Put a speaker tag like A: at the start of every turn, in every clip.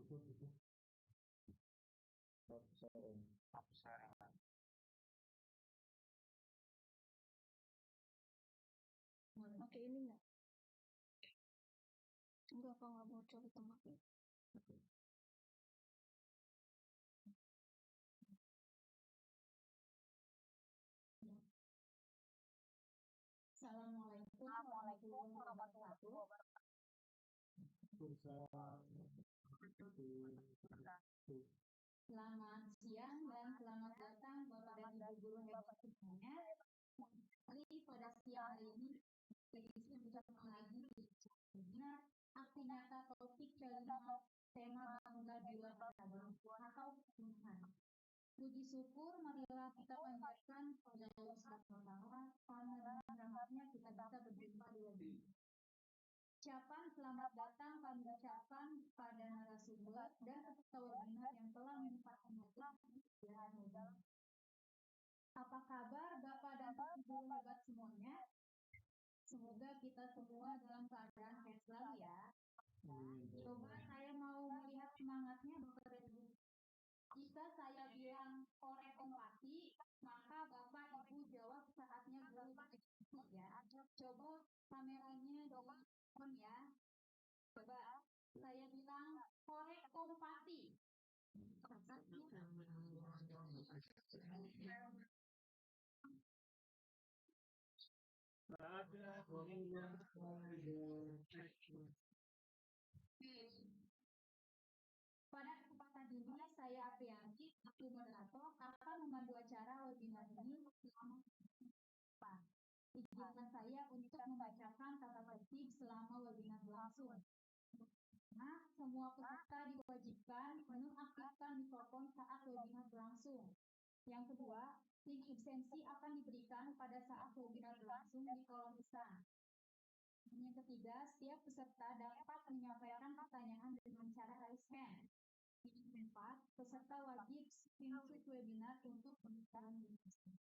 A: Oke, ini enggak? Enggak, apa nggak bocor itu pakai. Assalamualaikum warahmatullahi wabarakatuh. Selamat siang dan selamat datang Bapak dan Ibu guru hebat semuanya. Kali pada siang hari ini kita bicara lagi webinar aksi nyata topik kelima tema bangga di luar atau Tuhan. Puji syukur, marilah kita panjatkan pada Allah SWT karena dengan rahmatnya kita bisa berjumpa di webinar. Ucapan selamat datang kami ucapkan pada narasumber dan peserta webinar yang telah menyempatkan hadir di webinar. Apa kabar Bapak dan Ibu hebat semuanya? Semoga kita semua dalam keadaan sehat selalu ya. Coba saya mau melihat semangatnya Bapak dan Ibu. Jika saya bilang korek empati, maka Bapak Ibu jawab saatnya guru berekspresi ya. Coba kameranya di on ya. Coba saya bilang korek empati. Pada kesempatan ini saya Aprianti, aku moderator, akan memandu acara webinar ini selama izinkan saya untuk membacakan tata tertib selama webinar berlangsung. Nah, semua peserta diwajibkan menonaktifkan mikrofon saat webinar berlangsung. Yang kedua, link absensi akan diberikan pada saat webinar berlangsung di kolom pesan. Yang ketiga, setiap peserta dapat menyampaikan pertanyaan dengan cara raise hand. Yang keempat, peserta wajib screenshot webinar untuk pembicaraan diskusi.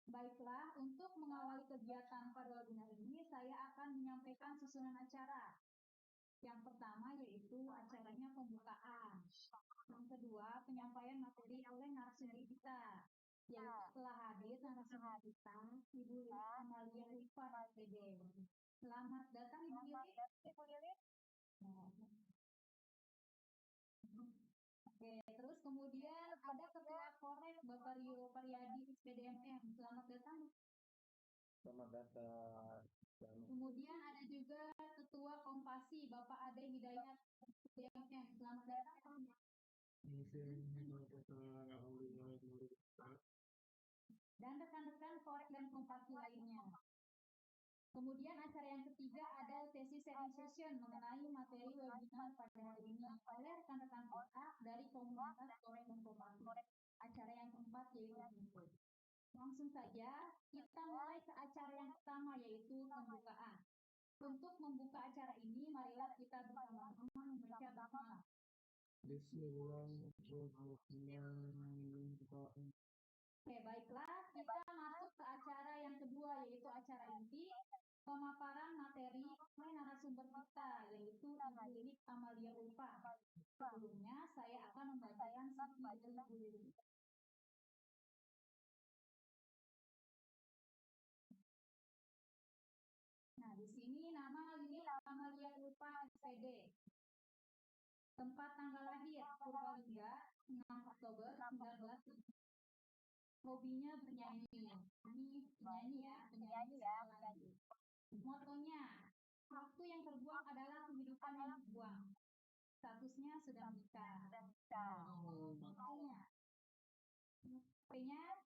A: Baiklah, untuk mengawali kegiatan pada webinar ini, saya akan menyampaikan susunan acara. Yang pertama yaitu acaranya pembukaan. Yang kedua, penyampaian materi oleh narasumber kita. Yang telah hadir narasumber kita, Ibu Lilis Amalia Rifan SPD. Selamat datang Ibu Lilis. Oke, terus kemudian ada Ketua Korek Bapak Rio Paryadi SPDMM. Selamat datang. Selamat datang. Kemudian ada juga Ketua Kompasi Bapak Ade Hidayat SPDMM. Selamat datang. Dan rekan-rekan Korek dan Kompasi lainnya. Kemudian acara yang ketiga ada tesis sharing session mengenai materi webinar pada hari ini oleh rekan-rekan kita dari komunitas Korek dan Kompasi. Acara yang keempat yaitu input. Langsung saja kita mulai ke acara yang pertama yaitu pembukaan. Untuk membuka acara ini, marilah kita bersama-sama membaca basmalah. Oke, baiklah, kita masuk ke acara yang kedua yaitu acara inti pemaparan materi oleh narasumber kita yaitu Ibu Lilis Amalia Rifan. Sebelumnya saya akan membacakan CV dari Ibu Lilis. Nah, di sini nama Lilis Amalia Rifan SPD. Tempat tanggal lahir Purbalingga 6 Oktober 19. Hobinya bernyanyi. Ini penyanyi ya, penyanyi. Motonya, waktu yang terbuang adalah kehidupan yang terbuang. Statusnya sudah menikah. Motonya,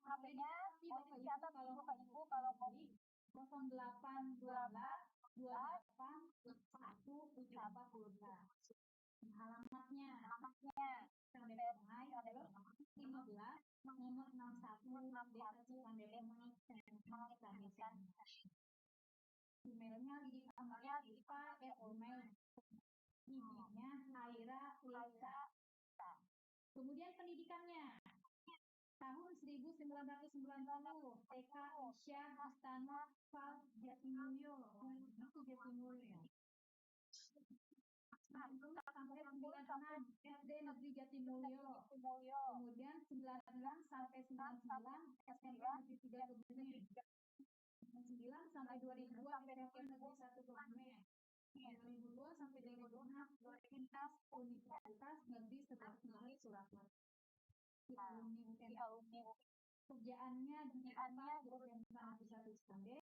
A: HP-nya dicatat Bapak Ibu kalau mau 0812 28 1 alamatnya Pandai 15 nomor 61 Desa Cipandemai emailnya lidikaamalia@gmail. Emailnya Haira Lisa. Kemudian pendidikannya tahun 1990 TK Isya Astana Fal Jatimulyo. Itu Jatimulyo. Sampai 96 SD Negeri Jatimulyo. Kemudian 96 sampai 99 SMP Negeri 3 Kebumen. 9 sampai 2002 SMP Negeri 1 Kebumen. 2002 sampai 2006 Universitas Negeri 11 Surakarta. Alumni kerjaannya di guru SMK Negeri 1 Skande,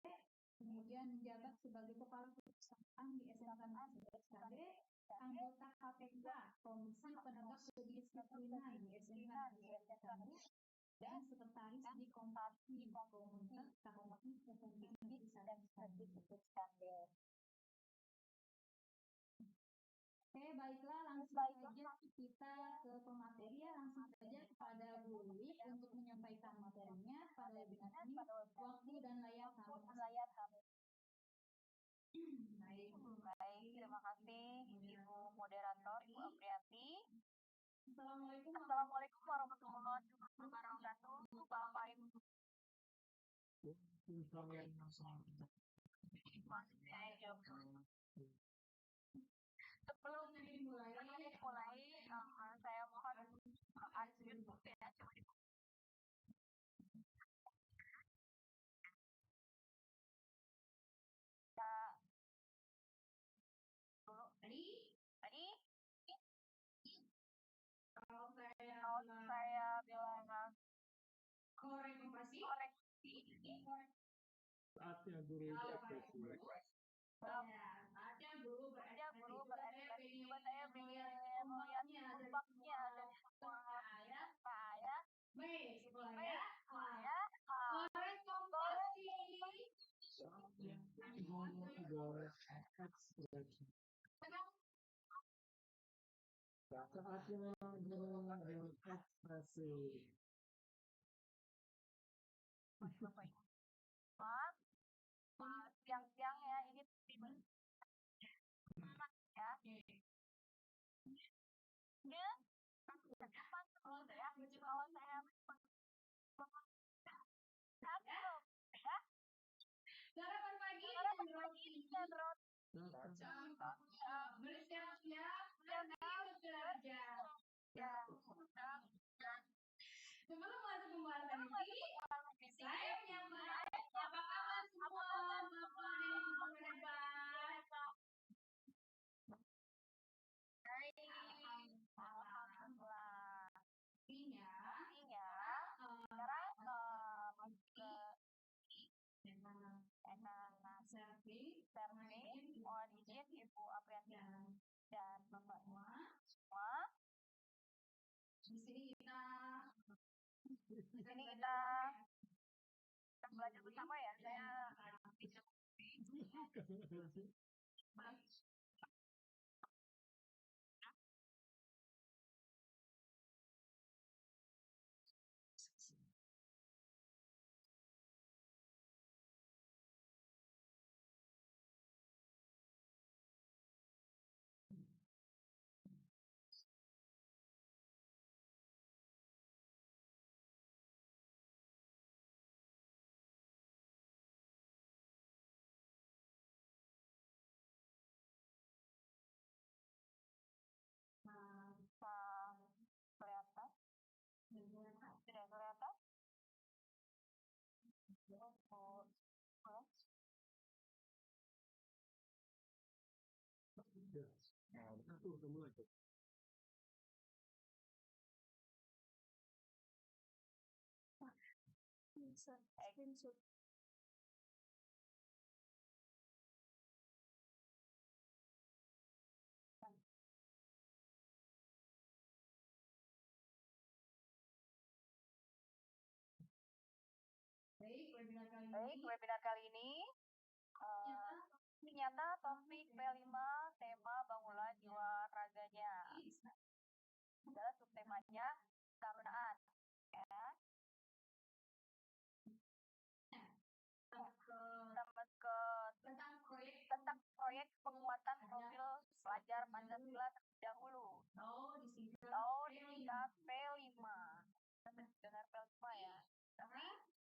A: kemudian menjabat sebagai kepala perusahaan di SMK Negeri 1 Skande, anggota KPK Komisi Penegak Kedisiplinan di SMK Negeri 1 Skande, dan sekretaris di Komunitas Kabupaten Provinsi Negeri 1 Skande. Oke, baiklah, langsung saja kita ke pemateri ya. Langsung saja kepada Bu Uli untuk menyampaikan materinya pada webinar ini. Waktu dan layar kami. Baik,
B: terima kasih Ibu Moderator, Ibu Apriati.
A: Assalamualaikum
B: warahmatullahi wabarakatuh, Bapak Ibu. Sebelum dimulai, saya mohon unmute ya, coba dibuka. Dulu. Tadi
A: Kalau
B: saya bilang
A: koreksi.
C: Saatnya guru berekspresi.
A: Saatnya guru berekspresi.
B: Coba saya melihat ombaknya ada di saya.
A: Koreksi.
C: Saatnya guru berekspresi. Saatnya guru berekspresi.
B: Maaf, siang-siang ya, ini ya. Dia depan terus ya. Kalau saya ya.
A: Sarapan pagi
B: dan roti.
A: Bersiap-siap pergi belajar.
B: Ya.
A: Sebelum masuk pembahasan ini, saya menyapa. Apa kabar semua Bapak dan Ibu guru hebat?
B: Baik. Alhamdulillah.
A: Artinya,
B: sekarang masuk ke
A: survei,
B: mohon izin Ibu Apriati dan Bapak semua.
A: Di sini kita
B: belajar bersama ya. Saya kelihatan? Tidak kelihatan?
C: Udah mulai tuh.
B: Screenshot.
A: Baik,
B: webinar kali ini ternyata topik P5 tema bangunlah jiwa raganya. Adalah subtemanya ketarunaan. Ya.
A: tentang
B: proyek penguatan profil pelajar Pancasila terlebih dahulu.
A: di sini
B: Tingkat P5. Dengar P5 ya. Tapi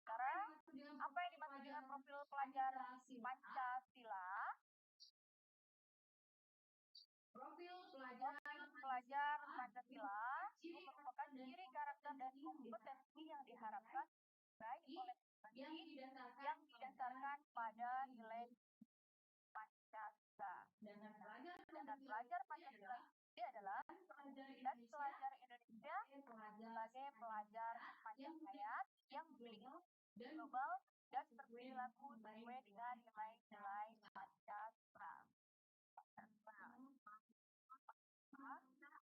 B: sekarang apa yang dimaksud dengan profil pelajar Pancasila?
A: Profil pelajar
B: dan kompetensi yang diharapkan baik oleh pribadi yang didasarkan pada nilai Pancasila. Dan pelajar Pancasila ini adalah dan pelajar Indonesia sebagai pelajar Pancasila yang memiliki global dan berperilaku sesuai dengan nilai-nilai Pancasila.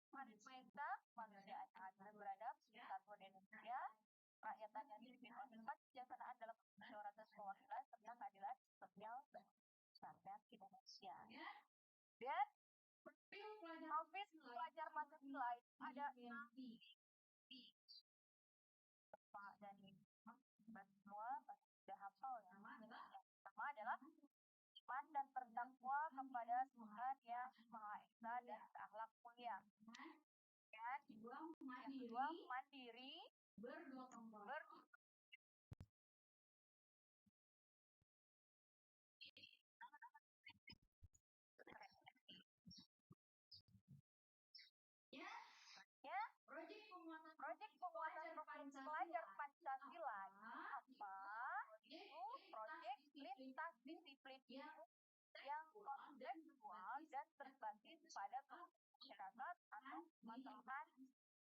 B: Manusia manusia adil beradab, kesatuan Indonesia, rakyatan yang dipimpin oleh kesejahteraan dalam musyawarah perwakilan serta keadilan sosial dan rakyat Indonesia. Dan Hafiz pelajar Pancasila ada Pak dan semua sudah hafal ya. Yang pertama adalah iman dan bertakwa kepada Tuhan yang Maha Esa dan berakhlak mulia. Dan yang kedua mandiri, Proyek penguatan pelajar Pancasila apa? Itu proyek lintas disiplin yang kontekstual dan berbasis pada masyarakat atau masyarakat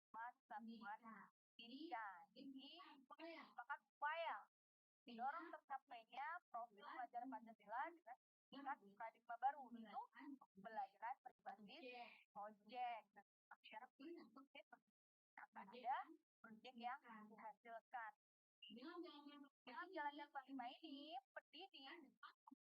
B: persatuan pendidikan. Ini merupakan upaya mendorong tercapainya profil pelajar Pancasila dengan tingkat paradigma baru, itu pembelajaran berbasis proyek. Akan ada proyek yang dihasilkan. Dengan jalannya kelima ini, pendidik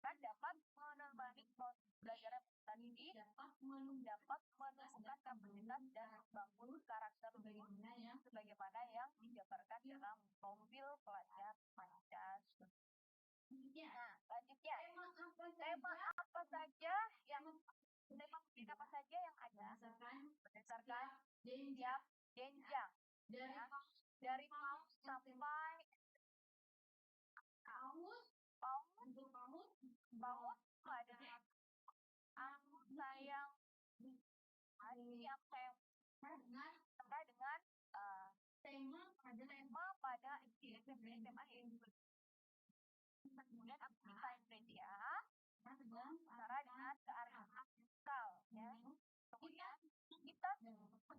B: kan dapat menemani pembelajaran pendidik, dapat menemukan kapasitas dan membangun karakter sebagaimana yang dijabarkan dalam profil pelajar Pancasila. Nah, selanjutnya tema apa saja yang ada berdasarkan jenjang dari PAUD sampai PAUD pada sayang yang terkait dengan tema pada SMA ini. Kemudian aktivitas media antara dengan kearifan lokal ya. Kemudian kita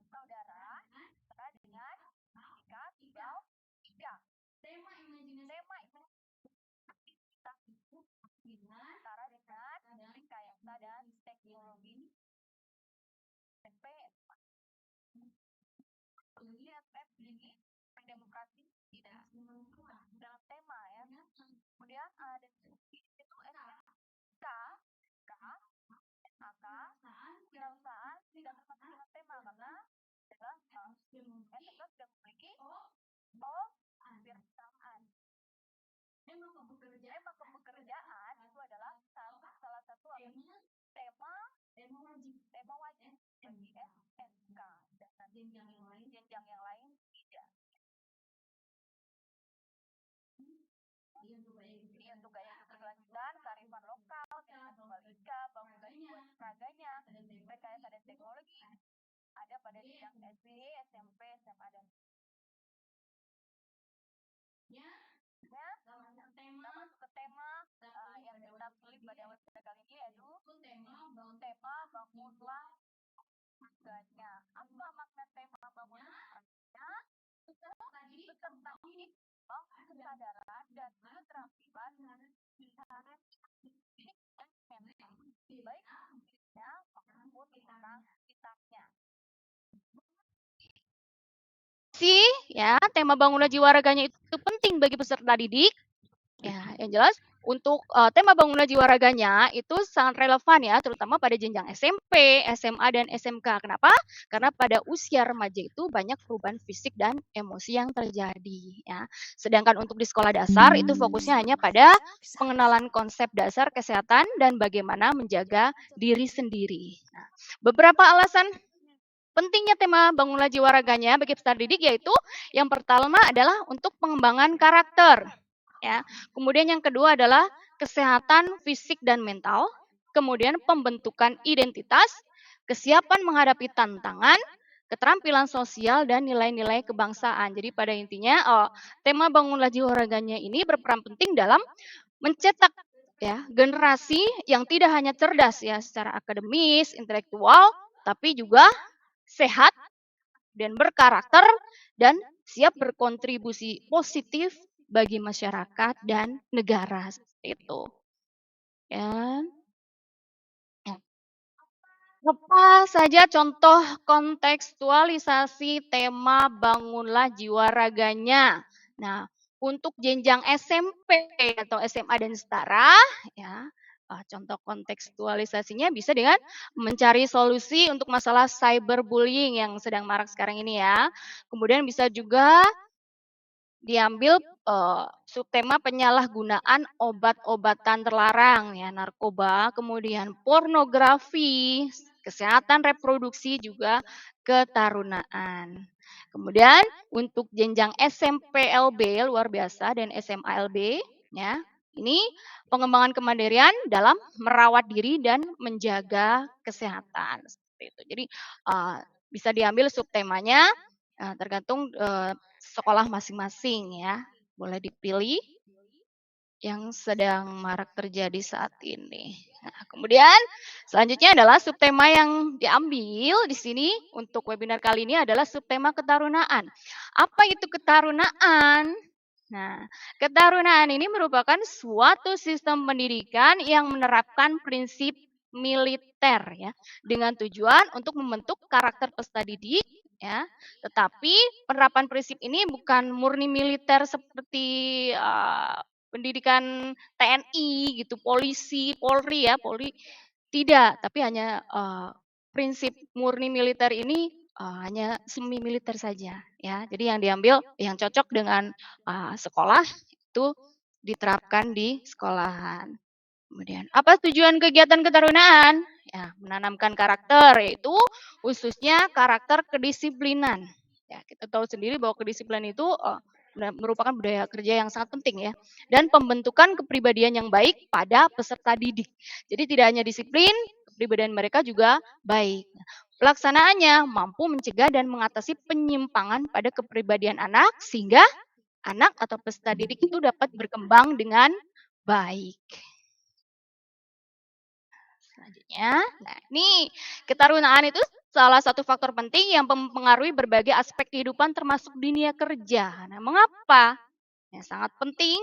B: saudara antara dengan tiga tema aktivitas itu antara dengan rekayasa dan teknologi SMP ini demokrasi tidak dalam tema ya. Kemudian ada itu SK, SAK, kewirausahaan tidak termasuk dalam tema karena adalah SMK sudah memiliki kewirausahaan. Tema kepekerjaan itu adalah salah satu tema wajib bagi SMK dan jenjang yang lain tidak. Ini untuk gaya keberlanjutan, kearifan lokal, balika, bangunan buat seraganya, rekayasa dan teknologi ada pada jenjang SD, SMP, SMA dan masuk ke tema yang kita pilih pada episode kali ini yaitu tema bangunlah harganya. Apa makna tema bangunlah harganya? Beserta ini kesadaran dan keterampilan baik fisiknya maupun tentang sekitarnya.
D: Ya, tema bangunlah jiwa raganya itu penting bagi peserta didik. Ya, yang jelas untuk tema bangunlah jiwa raganya itu sangat relevan ya, terutama pada jenjang SMP, SMA dan SMK. Kenapa? Karena pada usia remaja itu banyak perubahan fisik dan emosi yang terjadi ya. Sedangkan untuk di sekolah dasar itu fokusnya hanya pada pengenalan konsep dasar kesehatan dan bagaimana menjaga diri sendiri. Nah, beberapa alasan pentingnya tema bangunlah jiwa raganya bagi peserta didik yaitu yang pertama adalah untuk pengembangan karakter. Ya. Kemudian yang kedua adalah kesehatan fisik dan mental, kemudian pembentukan identitas, kesiapan menghadapi tantangan, keterampilan sosial, dan nilai-nilai kebangsaan. Jadi pada intinya tema Bangunlah Jiwa Raganya ini berperan penting dalam mencetak ya generasi yang tidak hanya cerdas ya secara akademis, intelektual, tapi juga sehat dan berkarakter dan siap berkontribusi positif bagi masyarakat dan negara seperti itu. Ya. Apa saja contoh kontekstualisasi tema Bangunlah Jiwa Raganya? Nah, untuk jenjang SMP atau SMA dan setara, ya, contoh kontekstualisasinya bisa dengan mencari solusi untuk masalah cyberbullying yang sedang marak sekarang ini ya. Kemudian bisa juga diambil subtema penyalahgunaan obat-obatan terlarang ya, narkoba, kemudian pornografi, kesehatan reproduksi, juga ketarunaan. Kemudian untuk jenjang SMP-LB luar biasa dan SMA-LB ya, ini pengembangan kemandirian dalam merawat diri dan menjaga kesehatan seperti itu. Jadi bisa diambil subtemanya tergantung sekolah masing-masing ya. Boleh dipilih yang sedang marak terjadi saat ini. Nah, kemudian selanjutnya adalah subtema yang diambil di sini untuk webinar kali ini adalah subtema ketarunaan. Apa itu ketarunaan? Nah, ketarunaan ini merupakan suatu sistem pendidikan yang menerapkan prinsip militer ya, dengan tujuan untuk membentuk karakter peserta didik ya. Tetapi penerapan prinsip ini bukan murni militer seperti pendidikan TNI gitu, polisi, Polri ya, Polri tidak, tapi hanya prinsip murni militer ini hanya semi militer saja ya. Jadi yang diambil yang cocok dengan sekolah itu diterapkan di sekolahan. Kemudian apa tujuan kegiatan ketarunaan? Ya, menanamkan karakter yaitu khususnya karakter kedisiplinan. Ya, kita tahu sendiri bahwa kedisiplinan itu merupakan budaya kerja yang sangat penting ya, dan pembentukan kepribadian yang baik pada peserta didik. Jadi tidak hanya disiplin, kepribadian mereka juga baik. Pelaksanaannya mampu mencegah dan mengatasi penyimpangan pada kepribadian anak sehingga anak atau peserta didik itu dapat berkembang dengan baik. Selanjutnya, nah ini ketarunaan itu salah satu faktor penting yang mempengaruhi berbagai aspek kehidupan termasuk dunia kerja. Nah, mengapa? Ya, sangat penting.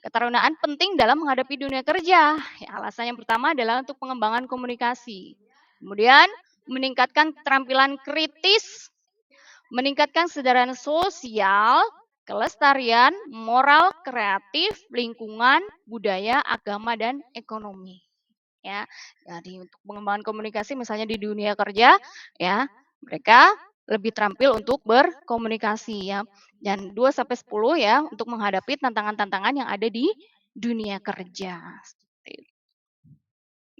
D: Ketarunaan penting dalam menghadapi dunia kerja. Ya, alasan yang pertama adalah untuk pengembangan komunikasi. Kemudian meningkatkan keterampilan kritis, meningkatkan kesadaran sosial, kelestarian, moral, kreatif, lingkungan, budaya, agama, dan ekonomi. Ya, jadi untuk pengembangan komunikasi misalnya di dunia kerja ya, mereka lebih terampil untuk berkomunikasi ya. Dan 2 sampai 10 ya untuk menghadapi tantangan-tantangan yang ada di dunia kerja.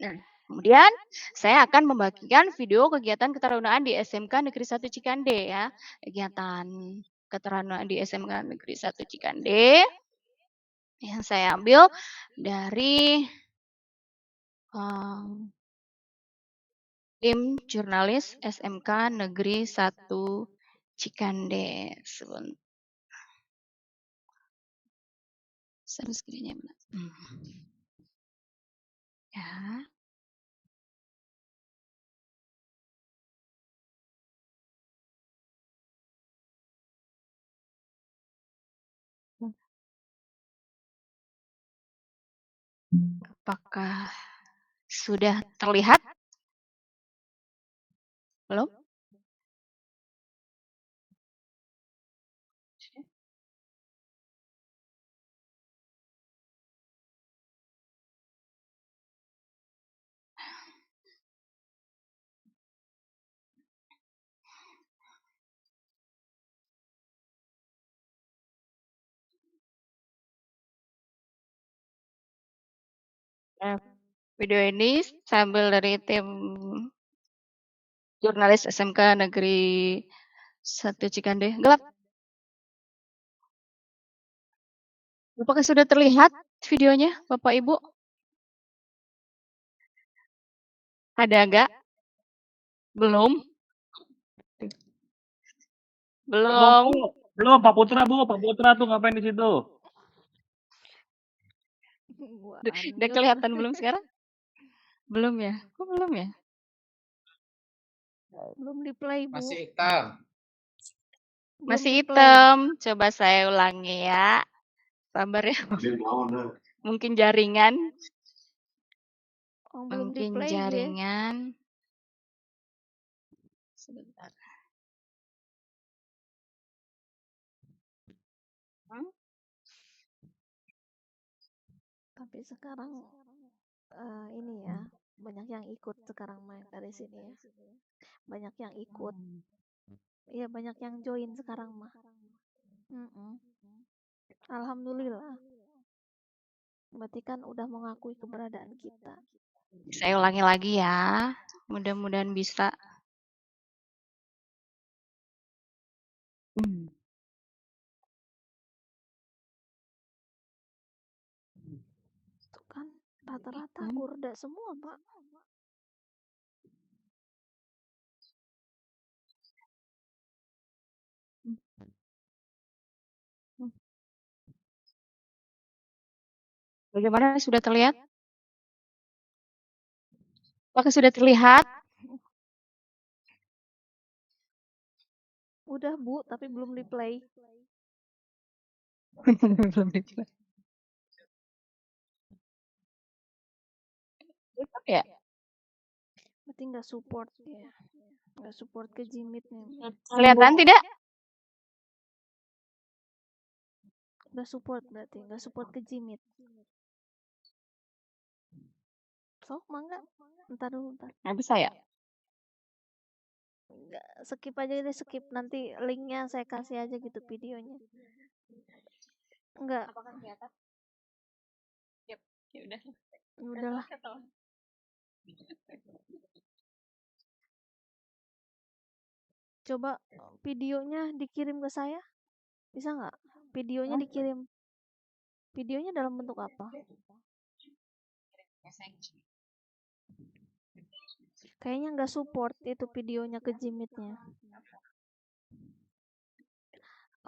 D: Nah, kemudian saya akan membagikan video kegiatan ketarunaan di SMK Negeri 1 Cikande ya. Kegiatan ketarunaan di SMK Negeri 1 Cikande yang saya ambil dari tim jurnalis SMK Negeri 1 Cikande. Share screen-nya mana? Ya. Apakah sudah terlihat? Belum? Video ini saya ambil dari tim jurnalis SMK Negeri 1 Cikande. Gelap. Apakah sudah terlihat videonya, Bapak Ibu? Ada enggak? Belum? Belum.
E: Belum, Pak Putra, Bu. Pak Putra tuh ngapain di situ?
D: Udah kelihatan belum sekarang? Belum ya? Kok belum ya?
F: Belum di play, Bu.
G: Masih hitam.
D: Masih hitam. Coba saya ulangi ya. Sabar ya. Mungkin jaringan.
F: Oh, belum di
D: Mungkin
F: play, Bu, ya.
D: jaringan. Sebentar.
F: Tapi sekarang ini ya, banyak yang ikut sekarang main dari sini ya. Banyak yang ikut. Iya, banyak yang join sekarang mah. Alhamdulillah. Berarti kan udah mengakui keberadaan kita.
D: Saya ulangi lagi ya. Mudah-mudahan bisa.
F: Tuh kan rata-rata kurda semua, Pak.
D: Bagaimana, sudah terlihat? Apakah sudah terlihat?
F: Udah, Bu, tapi belum di play.
D: Belum di-play. Tetap ya?
F: Berarti nggak support ya. Nggak support ke Jimitnya.
D: Kelihatan tidak?
F: Nggak support berarti. Nggak support ke Jimit. Sok, mangga. Ntar dulu, ntar.
D: Nggak bisa ya?
F: Nggak, skip aja deh, skip. Nanti linknya saya kasih aja gitu videonya. Enggak.
D: Apakah kelihatan? Yap, ya udah.
F: Ya udahlah. Coba videonya dikirim ke saya. Bisa nggak? Videonya dikirim. Videonya dalam bentuk apa? Kayaknya nggak support itu videonya ke Jimitnya.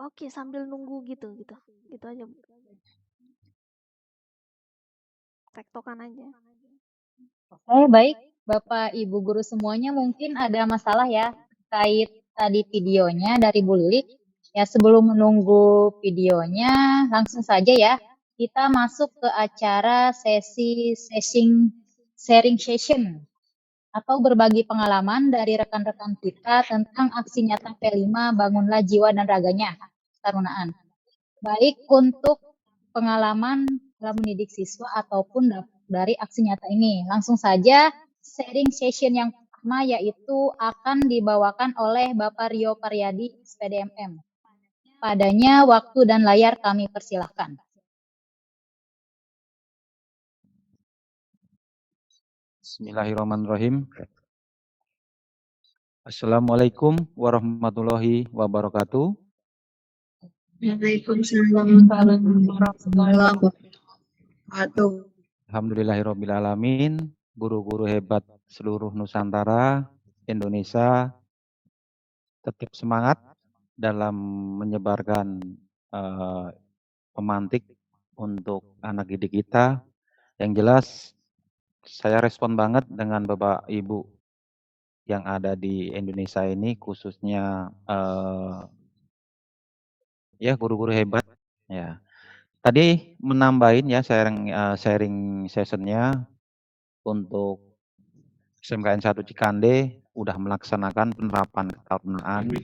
F: Oke, sambil nunggu gitu aja, Bu. Tektokan aja.
H: Baik, Bapak Ibu guru semuanya, mungkin ada masalah ya terkait tadi videonya dari Bu Lilik. Ya, sebelum menunggu videonya, langsung saja ya kita masuk ke acara sesi sharing session atau berbagi pengalaman dari rekan-rekan kita tentang aksi nyata P5 Bangunlah Jiwa dan Raganya Ketarunaan. Baik untuk pengalaman dalam mendidik siswa ataupun dari aksi nyata ini. Langsung saja sharing session yang pertama yaitu akan dibawakan oleh Bapak Rio Paryadi, SPDMM. Padanya waktu dan layar kami persilahkan.
E: Bismillahirrahmanirrahim. Assalamualaikum warahmatullahi wabarakatuh.
I: Waalaikumsalam warahmatullahi wabarakatuh.
E: Alhamdulillahirrahmanirrahim. Guru-guru hebat seluruh Nusantara, Indonesia, tetap semangat dalam menyebarkan pemantik untuk anak didik kita. Yang jelas, saya respon banget dengan Bapak Ibu yang ada di Indonesia ini, khususnya ya guru-guru hebat. Ya, tadi menambahin ya sharing sessionnya untuk SMKN 1 Cikande udah melaksanakan penerapan ketarunaan.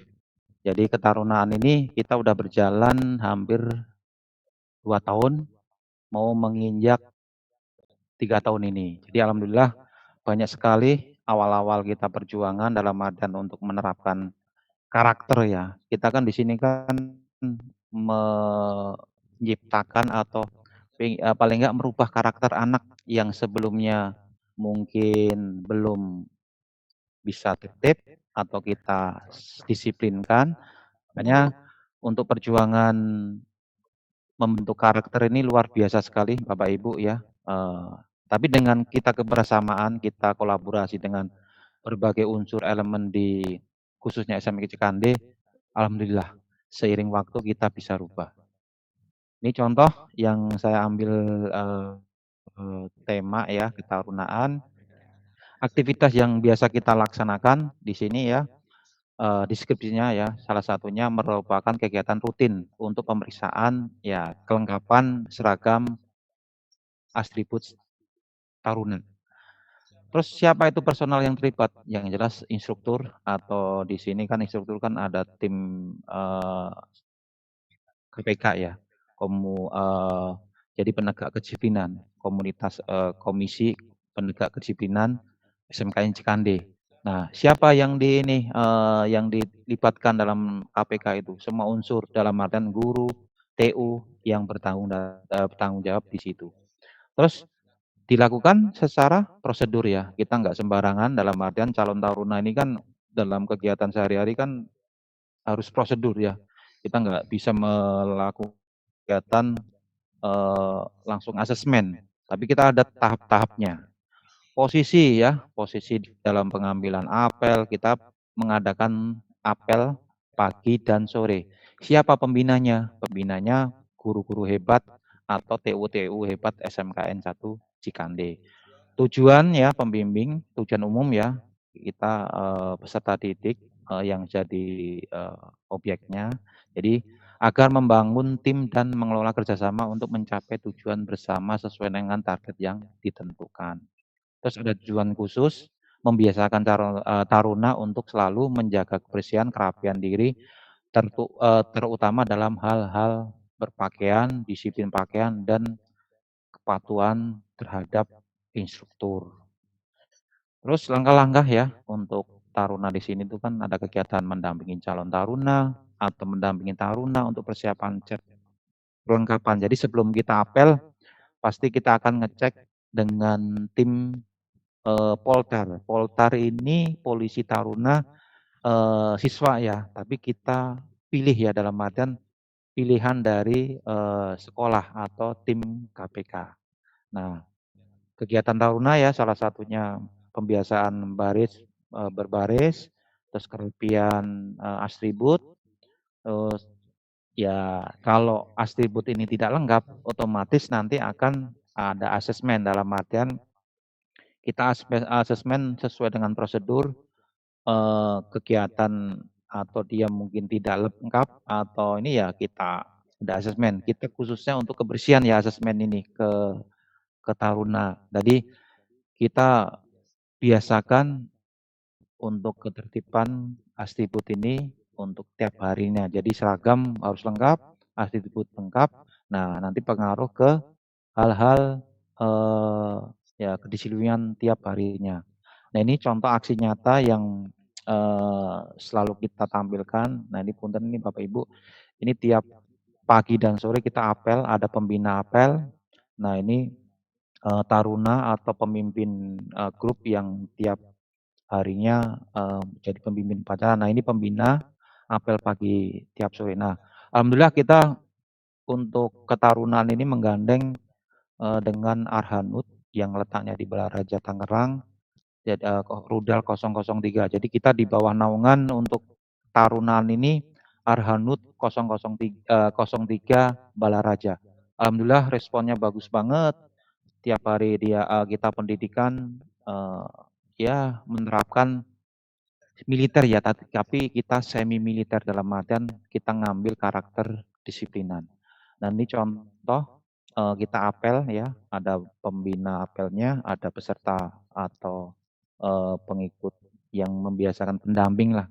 E: Jadi ketarunaan ini kita udah berjalan hampir 2 tahun, mau menginjak 3 tahun ini. Jadi alhamdulillah banyak sekali awal-awal kita perjuangan dalam artian untuk menerapkan karakter ya. Kita kan di sini kan menciptakan atau paling enggak merubah karakter anak yang sebelumnya mungkin belum bisa tertib atau kita disiplinkan. Makanya untuk perjuangan membentuk karakter ini luar biasa sekali Bapak Ibu ya. Tapi dengan kita kebersamaan, kita kolaborasi dengan berbagai unsur elemen di khususnya SMK Cikande, Alhamdulillah, seiring waktu kita bisa rubah. Ini contoh yang saya ambil, tema ya, ketarunaan, aktivitas yang biasa kita laksanakan di sini ya, deskripsinya ya, salah satunya merupakan kegiatan rutin untuk pemeriksaan ya kelengkapan seragam atribut taruna. Terus siapa itu personal yang terlibat? Yang jelas instruktur atau di sini kan instruktur kan ada tim, KPK ya, jadi penegak kedisiplinan, komisi penegak kedisiplinan SMKN Cikande. Nah, siapa yang yang dilibatkan dalam KPK itu? Semua unsur dalam artian guru, TU yang bertanggung jawab di situ. Terus dilakukan secara prosedur ya, kita nggak sembarangan dalam artian calon taruna ini kan dalam kegiatan sehari-hari kan harus prosedur ya. Kita nggak bisa melakukan kegiatan, langsung asesmen, tapi kita ada tahap-tahapnya. Posisi dalam pengambilan apel, kita mengadakan apel pagi dan sore. Siapa pembinanya? Pembinanya guru-guru hebat atau TU-TU hebat SMKN 1 Cikande. Tujuan ya pembimbing, tujuan umum ya, kita, peserta didik, yang jadi, objeknya. Jadi agar membangun tim dan mengelola kerjasama untuk mencapai tujuan bersama sesuai dengan target yang ditentukan. Terus ada tujuan khusus, membiasakan taruna untuk selalu menjaga kebersihan, kerapian diri, terutama dalam hal-hal berpakaian, disiplin pakaian, dan kepatuhan terhadap instruktur. Terus langkah-langkah ya untuk taruna di sini tuh kan ada kegiatan mendampingi calon taruna atau mendampingi taruna untuk persiapan cek perlengkapan. Jadi sebelum kita apel, pasti kita akan ngecek dengan tim, Poltar. Poltar ini polisi taruna, siswa ya, tapi kita pilih ya dalam artian pilihan dari, sekolah atau tim KPK. Nah, kegiatan taruna ya salah satunya pembiasaan berbaris, terus kerapian, atribut, terus ya kalau atribut ini tidak lengkap, otomatis nanti akan ada asesmen dalam artian kita asesmen sesuai dengan prosedur, kegiatan atau dia mungkin tidak lengkap atau ini ya kita ada asesmen. Kita khususnya untuk kebersihan ya asesmen ini ke taruna. Jadi kita biasakan untuk ketertiban atribut ini untuk tiap harinya. Jadi seragam harus lengkap, atribut lengkap. Nah, nanti pengaruh ke hal-hal, ya kedisiplinan tiap harinya. Nah, ini contoh aksi nyata yang, selalu kita tampilkan. Nah, ini punten ini Bapak Ibu, ini tiap pagi dan sore kita apel, ada pembina apel. Nah, ini, taruna atau pemimpin, grup yang tiap harinya, jadi pembimbing upacara. Nah, ini pembina apel pagi tiap sore. Nah, alhamdulillah kita untuk ketarunaan ini menggandeng, dengan Arhanud yang letaknya di Balaraja Tangerang, Rudal 003. Jadi kita di bawah naungan untuk tarunaan ini Arhanud 003 Balaraja. Alhamdulillah responnya bagus banget. Tiap hari kita pendidikan, ya menerapkan militer ya, tapi kita semi militer dalam artian kita ngambil karakter disiplinan. Nah, ini contoh, kita apel ya, ada pembina apelnya, ada peserta atau, pengikut yang membiasakan pendamping lah,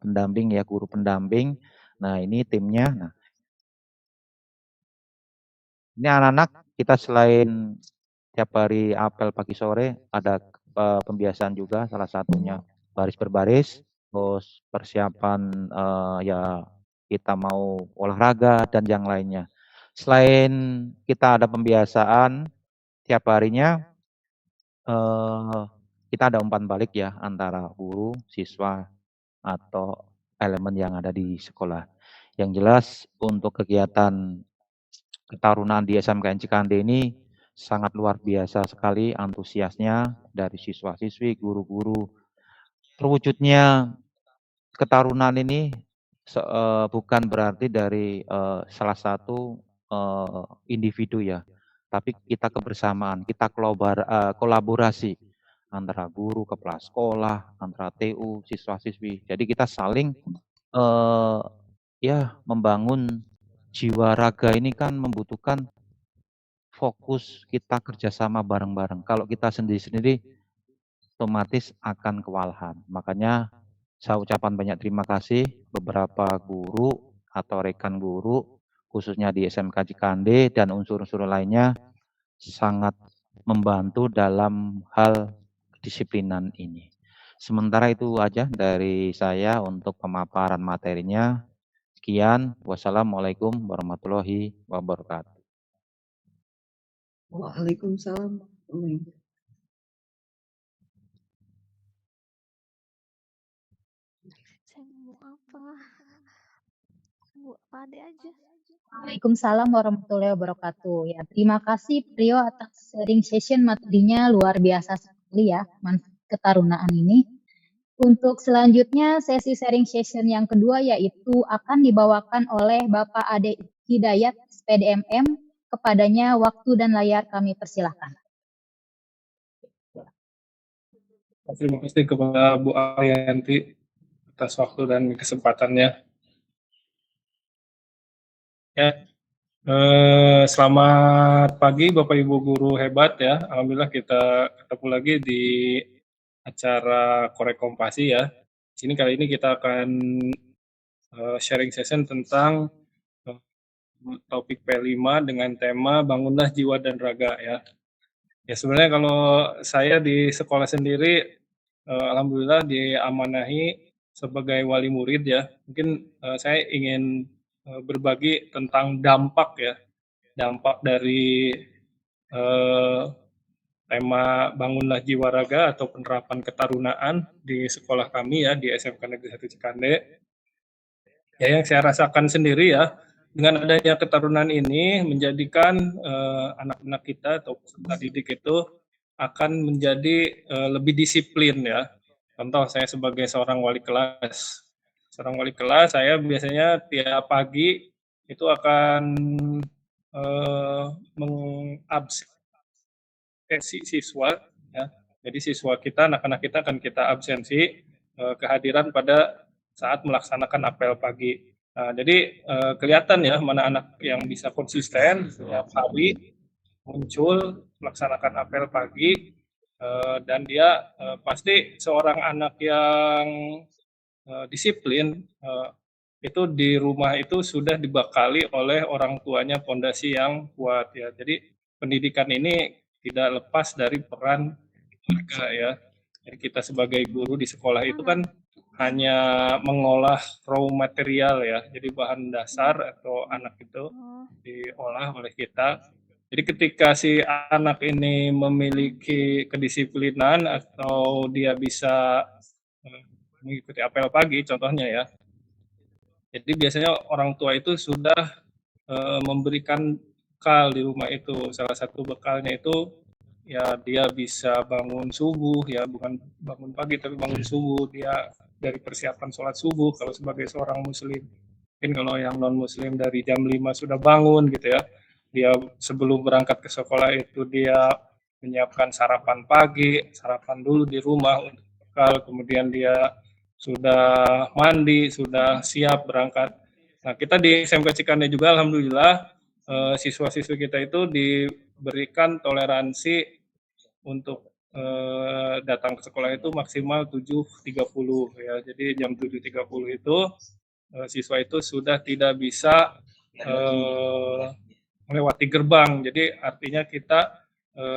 E: pendamping ya, guru pendamping. Nah, ini timnya. Nah, ini anak-anak kita selain tiap hari apel pagi sore, ada, pembiasaan juga salah satunya baris berbaris, terus persiapan, ya kita mau olahraga dan yang lainnya. Selain kita ada pembiasaan tiap harinya, kita ada umpan balik ya antara guru, siswa, atau elemen yang ada di sekolah. Yang jelas untuk kegiatan ketarunaan di SMKN Cikande ini sangat luar biasa sekali antusiasnya dari siswa-siswi, guru-guru. Terwujudnya ketarunaan ini bukan berarti dari salah satu individu ya, tapi kita kebersamaan, kita kolaborasi antara guru, kepala sekolah, antara TU, siswa-siswi. Jadi kita saling ya membangun jiwa raga ini kan membutuhkan fokus kita kerjasama bareng-bareng. Kalau kita sendiri-sendiri otomatis akan kewalahan. Makanya saya ucapkan banyak terima kasih beberapa guru atau rekan guru khususnya di SMK Cikande dan unsur-unsur lainnya sangat membantu dalam hal kedisiplinan ini. Sementara itu aja dari saya untuk pemaparan materinya. Sekian, wassalamualaikum warahmatullahi wabarakatuh.
I: Waalaikumsalam.
F: Saya ngomong apa? Bu Ade aja.
H: Waalaikumsalam warahmatullahi wabarakatuh. Ya, terima kasih Prio atas sharing session materinya luar biasa sekali ya, manfaat ketarunaan ini. Untuk selanjutnya sesi sharing session yang kedua yaitu akan dibawakan oleh Bapak Ade Hidayat SPDMM. Kepadanya waktu dan layar kami persilahkan.
G: Terima kasih kepada Bu Arianti atas waktu dan kesempatannya. Ya, selamat pagi Bapak Ibu guru hebat ya. Alhamdulillah kita ketemu lagi di acara Korek Kompasi ya. Sini kali ini kita akan sharing session tentang topik P5 dengan tema Bangunlah Jiwa dan Raga ya. Ya sebenarnya kalau saya di sekolah sendiri, alhamdulillah diamanahi sebagai wali murid ya. Mungkin saya ingin berbagi tentang dampak ya, dampak dari tema Bangunlah Jiwa Raga atau penerapan ketarunaan di sekolah kami ya di SMK Negeri 1 Cikande. Ya yang saya rasakan sendiri ya, dengan adanya ketarunaan ini menjadikan anak-anak kita atau peserta didik itu akan menjadi lebih disiplin ya. Contoh saya sebagai seorang wali kelas. Seorang wali kelas saya biasanya tiap pagi itu akan mengabsen siswa ya. Jadi siswa kita, anak-anak kita akan kita absensi kehadiran pada saat melaksanakan apel pagi. Nah, jadi kelihatan ya mana anak yang bisa konsisten setiap hari muncul melaksanakan apel pagi dan dia pasti seorang anak yang disiplin itu di rumah itu sudah dibekali oleh orang tuanya fondasi yang kuat ya. Jadi pendidikan ini tidak lepas dari peran keluarga ya. Jadi kita sebagai guru di sekolah itu kan hanya mengolah raw material ya. Jadi bahan dasar atau anak itu diolah oleh kita. Jadi ketika si anak ini memiliki kedisiplinan atau dia bisa mengikuti apel pagi contohnya ya. Jadi biasanya orang tua itu sudah memberikan bekal di rumah itu. Salah satu bekalnya itu ya dia bisa bangun subuh ya, bukan bangun pagi tapi bangun subuh. Dia dari persiapan sholat subuh kalau sebagai seorang muslim. Mungkin kalau yang non muslim dari jam 5 sudah bangun gitu ya. Dia sebelum berangkat ke sekolah itu dia menyiapkan sarapan pagi, sarapan dulu di rumah untuk bekal, kemudian dia sudah mandi, sudah siap berangkat. Nah, kita di SMK Cikande juga alhamdulillah siswa-siswi kita itu diberikan toleransi untuk datang ke sekolah itu maksimal 7.30 ya. Jadi jam 7.30 itu siswa itu sudah tidak bisa melewati gerbang. Jadi artinya kita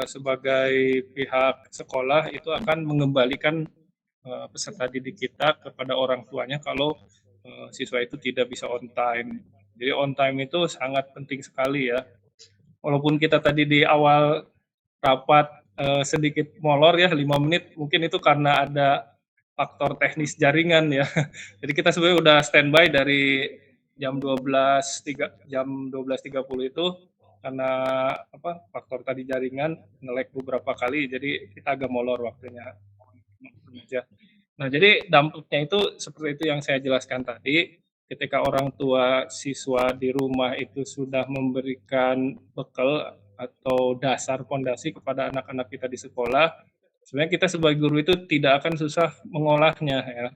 G: sebagai pihak sekolah itu akan mengembalikan peserta didik kita kepada orang tuanya kalau siswa itu tidak bisa on time. Jadi on time itu sangat penting sekali ya. Walaupun kita tadi di awal rapat sedikit molor ya 5 menit, mungkin itu karena ada faktor teknis jaringan ya. Jadi kita sebenarnya udah standby dari jam 12.30 itu karena faktor tadi jaringan nge-lag beberapa kali, jadi kita agak molor waktunya. Nah, jadi dampaknya itu seperti itu yang saya jelaskan tadi. ketika orang tua siswa di rumah itu sudah memberikan bekal atau dasar fondasi kepada anak-anak kita di sekolah, sebenarnya kita sebagai guru itu tidak akan susah mengolahnya ya.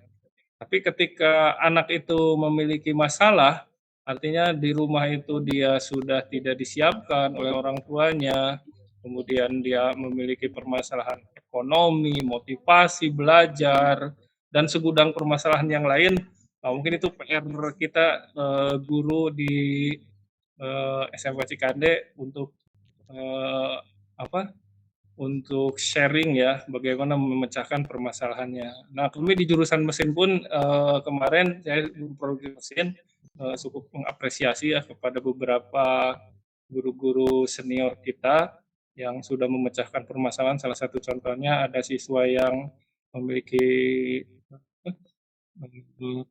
G: Tapi ketika anak itu memiliki masalah, artinya di rumah itu dia sudah tidak disiapkan oleh orang tuanya, kemudian dia memiliki permasalahan ekonomi, motivasi belajar, dan segudang permasalahan yang lain. Nah, mungkin itu PR kita guru di SMK Cikande untuk untuk sharing ya bagaimana memecahkan permasalahannya. Nah, kami di jurusan mesin pun kemarin saya guru produksi mesin cukup mengapresiasi ya kepada beberapa guru-guru senior kita yang sudah memecahkan permasalahan. Salah satu contohnya ada siswa yang memiliki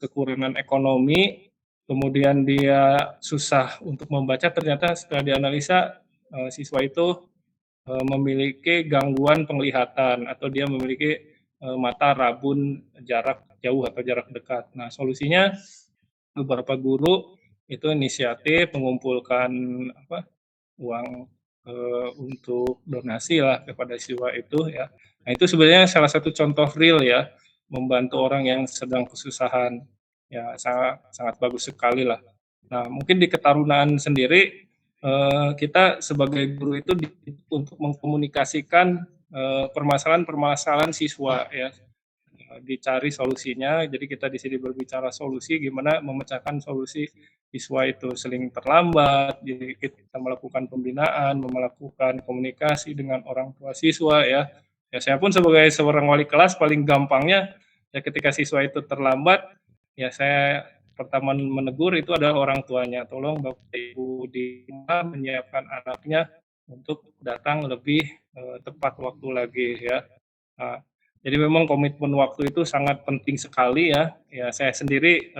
G: kekurangan ekonomi, kemudian dia susah untuk membaca, ternyata setelah dianalisa siswa itu memiliki gangguan penglihatan atau dia memiliki mata rabun jarak jauh atau jarak dekat. Nah, solusinya beberapa guru itu inisiatif mengumpulkan uang untuk donasi lah kepada siswa itu ya. Nah, itu sebenarnya salah satu contoh real ya, membantu orang yang sedang kesusahan. Ya, sangat bagus sekali lah. Nah, mungkin di ketarunaan sendiri kita sebagai guru itu untuk mengkomunikasikan permasalahan-permasalahan siswa ya, dicari solusinya. Jadi kita di sini berbicara solusi gimana memecahkan solusi siswa itu sering terlambat. Jadi kita melakukan pembinaan, melakukan komunikasi dengan orang tua siswa ya. Ya, saya pun sebagai seorang wali kelas paling gampangnya ya ketika siswa itu terlambat ya saya pertama menegur itu adalah orang tuanya. Tolong Bapak Ibu di rumah menyiapkan anaknya untuk datang lebih tepat waktu lagi ya. Nah, jadi memang komitmen waktu itu sangat penting sekali ya. Ya saya sendiri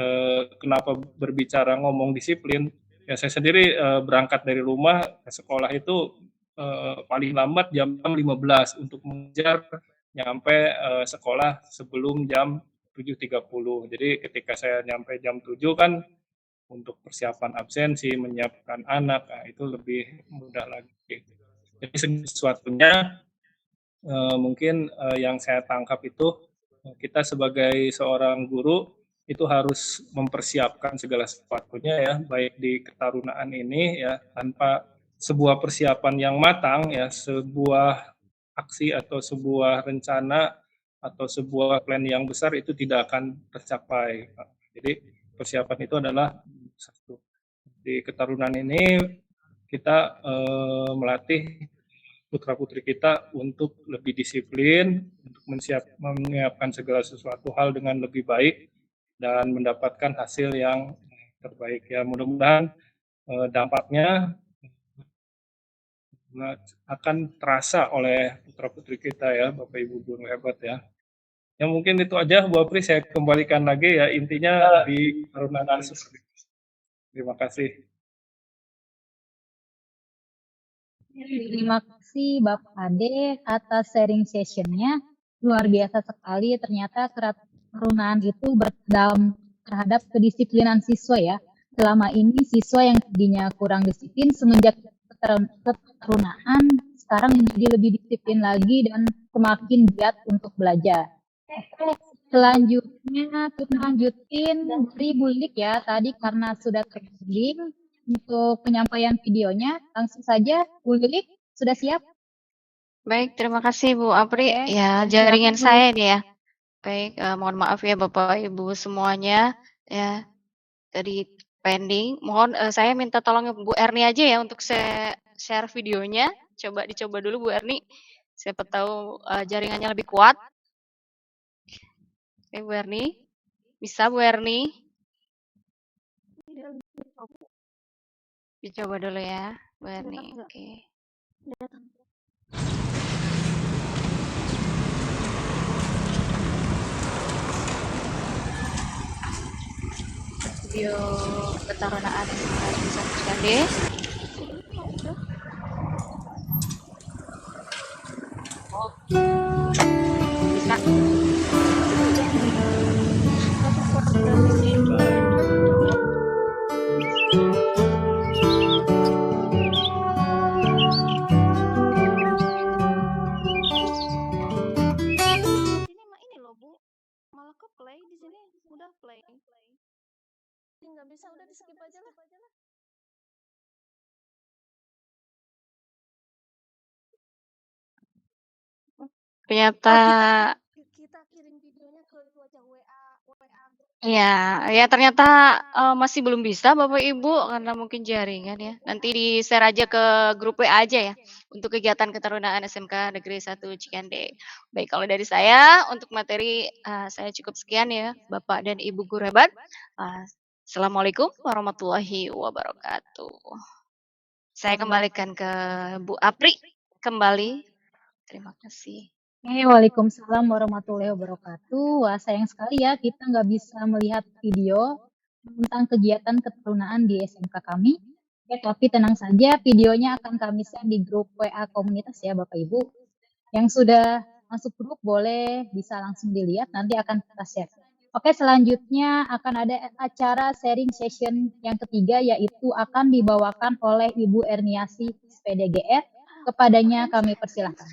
G: kenapa berbicara ngomong disiplin? Ya saya sendiri berangkat dari rumah ke sekolah itu paling lambat jam 15 untuk mengejar nyampe sekolah sebelum jam 7.30. Jadi ketika saya nyampe jam 7 kan untuk persiapan absensi, menyiapkan anak, nah itu lebih mudah lagi. Jadi sesuatunya mungkin yang saya tangkap itu kita sebagai seorang guru itu harus mempersiapkan segala sesuatunya ya, baik di ketarunaan ini ya, tanpa sebuah persiapan yang matang ya, sebuah aksi atau sebuah rencana atau sebuah plan yang besar itu tidak akan tercapai. Jadi persiapan itu adalah satu. Di ketarunaan ini kita melatih putra-putri kita untuk lebih disiplin, untuk menyiapkan segala sesuatu hal dengan lebih baik dan mendapatkan hasil yang terbaik. Ya, mudah-mudahan dampaknya akan terasa oleh putra-putri kita ya, Bapak Ibu guru hebat ya. Ya mungkin itu aja Bu Apri, saya kembalikan lagi ya, intinya di ketarunaan seperti itu. Terima kasih.
H: Terima kasih Bapak Ade atas sharing sessionnya. Luar biasa sekali, ternyata ketarunaan itu berdampak terhadap kedisiplinan siswa ya. Selama ini siswa yang tadinya kurang disiplin semenjak ketarunaan sekarang menjadi lebih disiplin lagi dan semakin giat untuk belajar. Selanjutnya kita lanjutin dari Bu Lilik ya, tadi karena sudah terlink untuk penyampaian videonya, langsung saja Bu Lilik sudah siap?
D: Baik, terima kasih Bu Apri.
H: Oke,
D: Ya, jaringan saya nih ya. Baik, mohon maaf ya Bapak Ibu semuanya ya. Tadi pending. Mohon saya minta tolong Bu Erni aja ya untuk share videonya. Coba dicoba dulu Bu Erni. Siapa tahu jaringannya lebih kuat. Oke, Bu Erni. Bisa Bu Erni? Dicoba dulu ya, Bu Erni. Oke. Video ketarunaan bisa Cikande. Bisa. ternyata
F: kita kirim videonya ke wajah WA grup.
D: ya ternyata masih belum bisa Bapak Ibu karena mungkin jaringan ya. Nanti di-share aja ke grup WA aja ya untuk kegiatan ketarunaan SMK Negeri 1 Cikande. Baik, kalau dari saya untuk materi saya cukup sekian ya Bapak dan Ibu guru hebat. Assalamualaikum warahmatullahi wabarakatuh. Saya kembalikan ke Bu Apri kembali. Terima kasih.
H: Waalaikumsalam warahmatullahi wabarakatuh. Wah, sayang sekali ya kita nggak bisa melihat video tentang kegiatan ketarunaan di SMK kami. Ya, tapi tenang saja, videonya akan kami share di grup WA komunitas ya Bapak Ibu. Yang sudah masuk grup boleh bisa langsung dilihat, nanti akan kita share. Oke, selanjutnya akan ada acara sharing session yang ketiga, yaitu akan dibawakan oleh Ibu Erniasi SPDGR. Kepadanya kami persilahkan.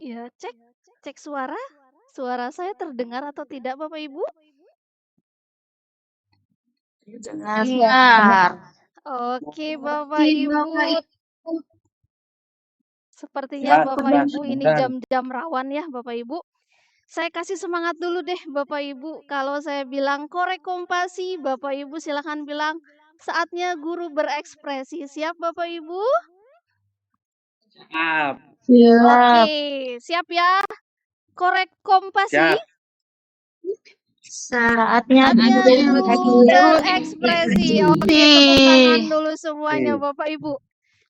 F: Ya, cek suara. Suara saya terdengar atau tidak Bapak Ibu?
D: Dengar.
F: Oke, Bapak Ibu. Sepertinya Bapak Ibu ini jam-jam rawan ya Bapak Ibu. Saya kasih semangat dulu deh Bapak Ibu. Kalau saya bilang korek kompasi, Bapak Ibu silakan bilang saatnya guru berekspresi. Siap Bapak Ibu?
I: Siap.
F: Oke, siap ya. Korek kompasi.
I: Saatnya
F: guru berekspresi. Oke, tepuk tangan dulu semuanya Bapak Ibu.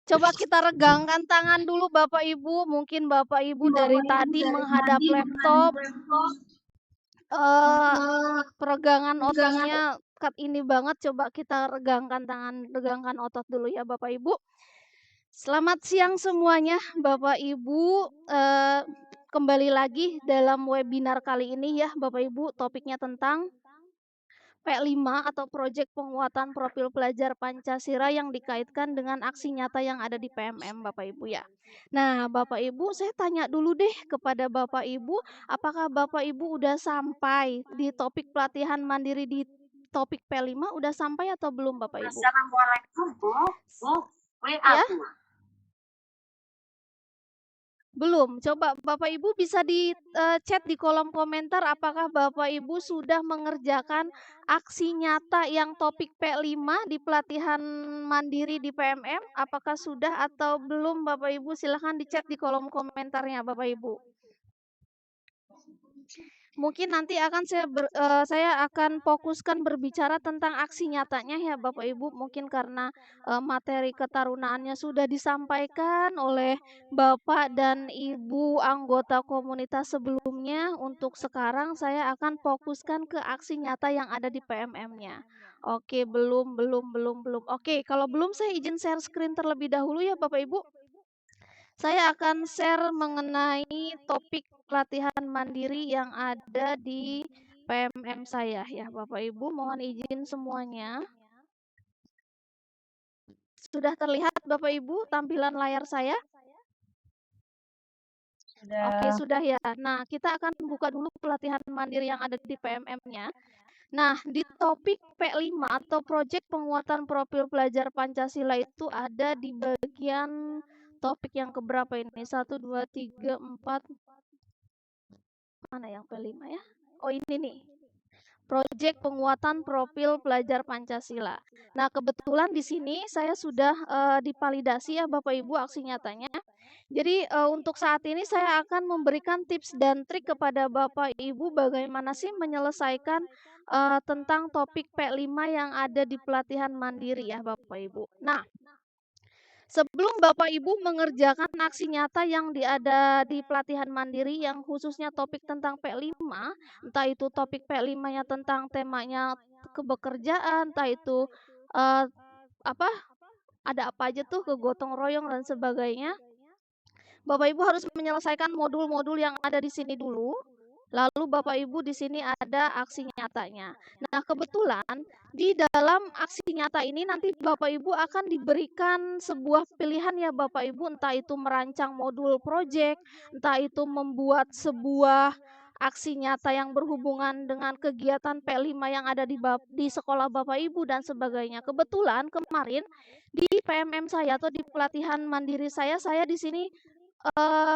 F: Coba kita regangkan tangan dulu Bapak Ibu. Mungkin Bapak Ibu dari tadi menghadap laptop. Peregangan ototnya ini banget. Coba kita regangkan tangan, regangkan otot dulu ya Bapak Ibu. Selamat siang semuanya Bapak Ibu. Kembali lagi dalam webinar kali ini ya Bapak Ibu. Topiknya tentang P5 atau Proyek Penguatan Profil Pelajar Pancasila yang dikaitkan dengan aksi nyata yang ada di PMM Bapak Ibu ya. Nah Bapak Ibu, saya tanya dulu deh kepada Bapak Ibu, apakah Bapak Ibu udah sampai di topik pelatihan mandiri di topik P5 udah sampai atau belum Bapak Ibu?
I: Assalamualaikum Bu.
F: Ya? Belum. Coba Bapak Ibu bisa di chat di kolom komentar apakah Bapak Ibu sudah mengerjakan aksi nyata yang topik P5 di pelatihan mandiri di PMM. Apakah sudah atau belum Bapak Ibu? Silahkan di chat di kolom komentarnya Bapak Ibu. Mungkin nanti akan saya akan fokuskan berbicara tentang aksi nyatanya ya Bapak Ibu. Mungkin karena materi ketarunaannya sudah disampaikan oleh Bapak dan Ibu anggota komunitas sebelumnya. Untuk sekarang saya akan fokuskan ke aksi nyata yang ada di PMM-nya. Oke, belum. Oke, kalau belum saya izin share screen terlebih dahulu ya Bapak Ibu. Saya akan share mengenai topik pelatihan mandiri yang ada di PMM saya ya Bapak Ibu. Mohon izin semuanya. Sudah terlihat Bapak Ibu tampilan layar saya? Oke, sudah ya. Nah, kita akan buka dulu pelatihan mandiri yang ada di PMM-nya. Nah, di topik P5 atau Proyek Penguatan Profil Pelajar Pancasila itu ada di bagian topik yang keberapa ini? 1, 2, 3, 4. Mana yang P5 ya? Oh, ini nih. Proyek Penguatan Profil Pelajar Pancasila. Nah, kebetulan di sini saya sudah dipalidasi ya Bapak Ibu aksi nyatanya. Jadi untuk saat ini saya akan memberikan tips dan trik kepada Bapak Ibu bagaimana sih menyelesaikan tentang topik P5 yang ada di pelatihan mandiri ya Bapak Ibu. Nah, sebelum Bapak Ibu mengerjakan aksi nyata yang ada di pelatihan mandiri yang khususnya topik tentang P5, entah itu topik P5-nya tentang temanya kebekerjaan, entah itu ada apa aja tuh kegotong royong dan sebagainya. Bapak Ibu harus menyelesaikan modul-modul yang ada di sini dulu. Lalu Bapak Ibu di sini ada aksi nyatanya. Nah, kebetulan di dalam aksi nyata ini nanti Bapak Ibu akan diberikan sebuah pilihan ya Bapak Ibu, entah itu merancang modul proyek, entah itu membuat sebuah aksi nyata yang berhubungan dengan kegiatan P5 yang ada di sekolah Bapak Ibu dan sebagainya. Kebetulan kemarin di PMM saya atau di pelatihan mandiri saya di sini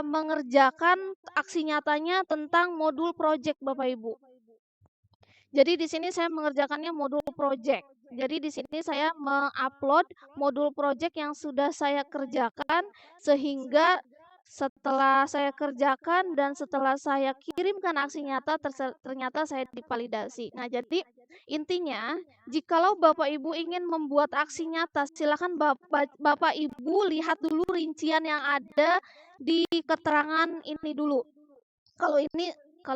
F: mengerjakan aksi nyatanya tentang modul project Bapak Ibu. Jadi di sini saya mengerjakannya modul project. Jadi di sini saya mengupload modul project yang sudah saya kerjakan sehingga setelah saya kerjakan dan setelah saya kirimkan aksi nyata ternyata saya divalidasi. Nah, jadi intinya jikalau Bapak Ibu ingin membuat aksi nyata, silakan Bapak Ibu lihat dulu rincian yang ada di keterangan ini dulu. Kalau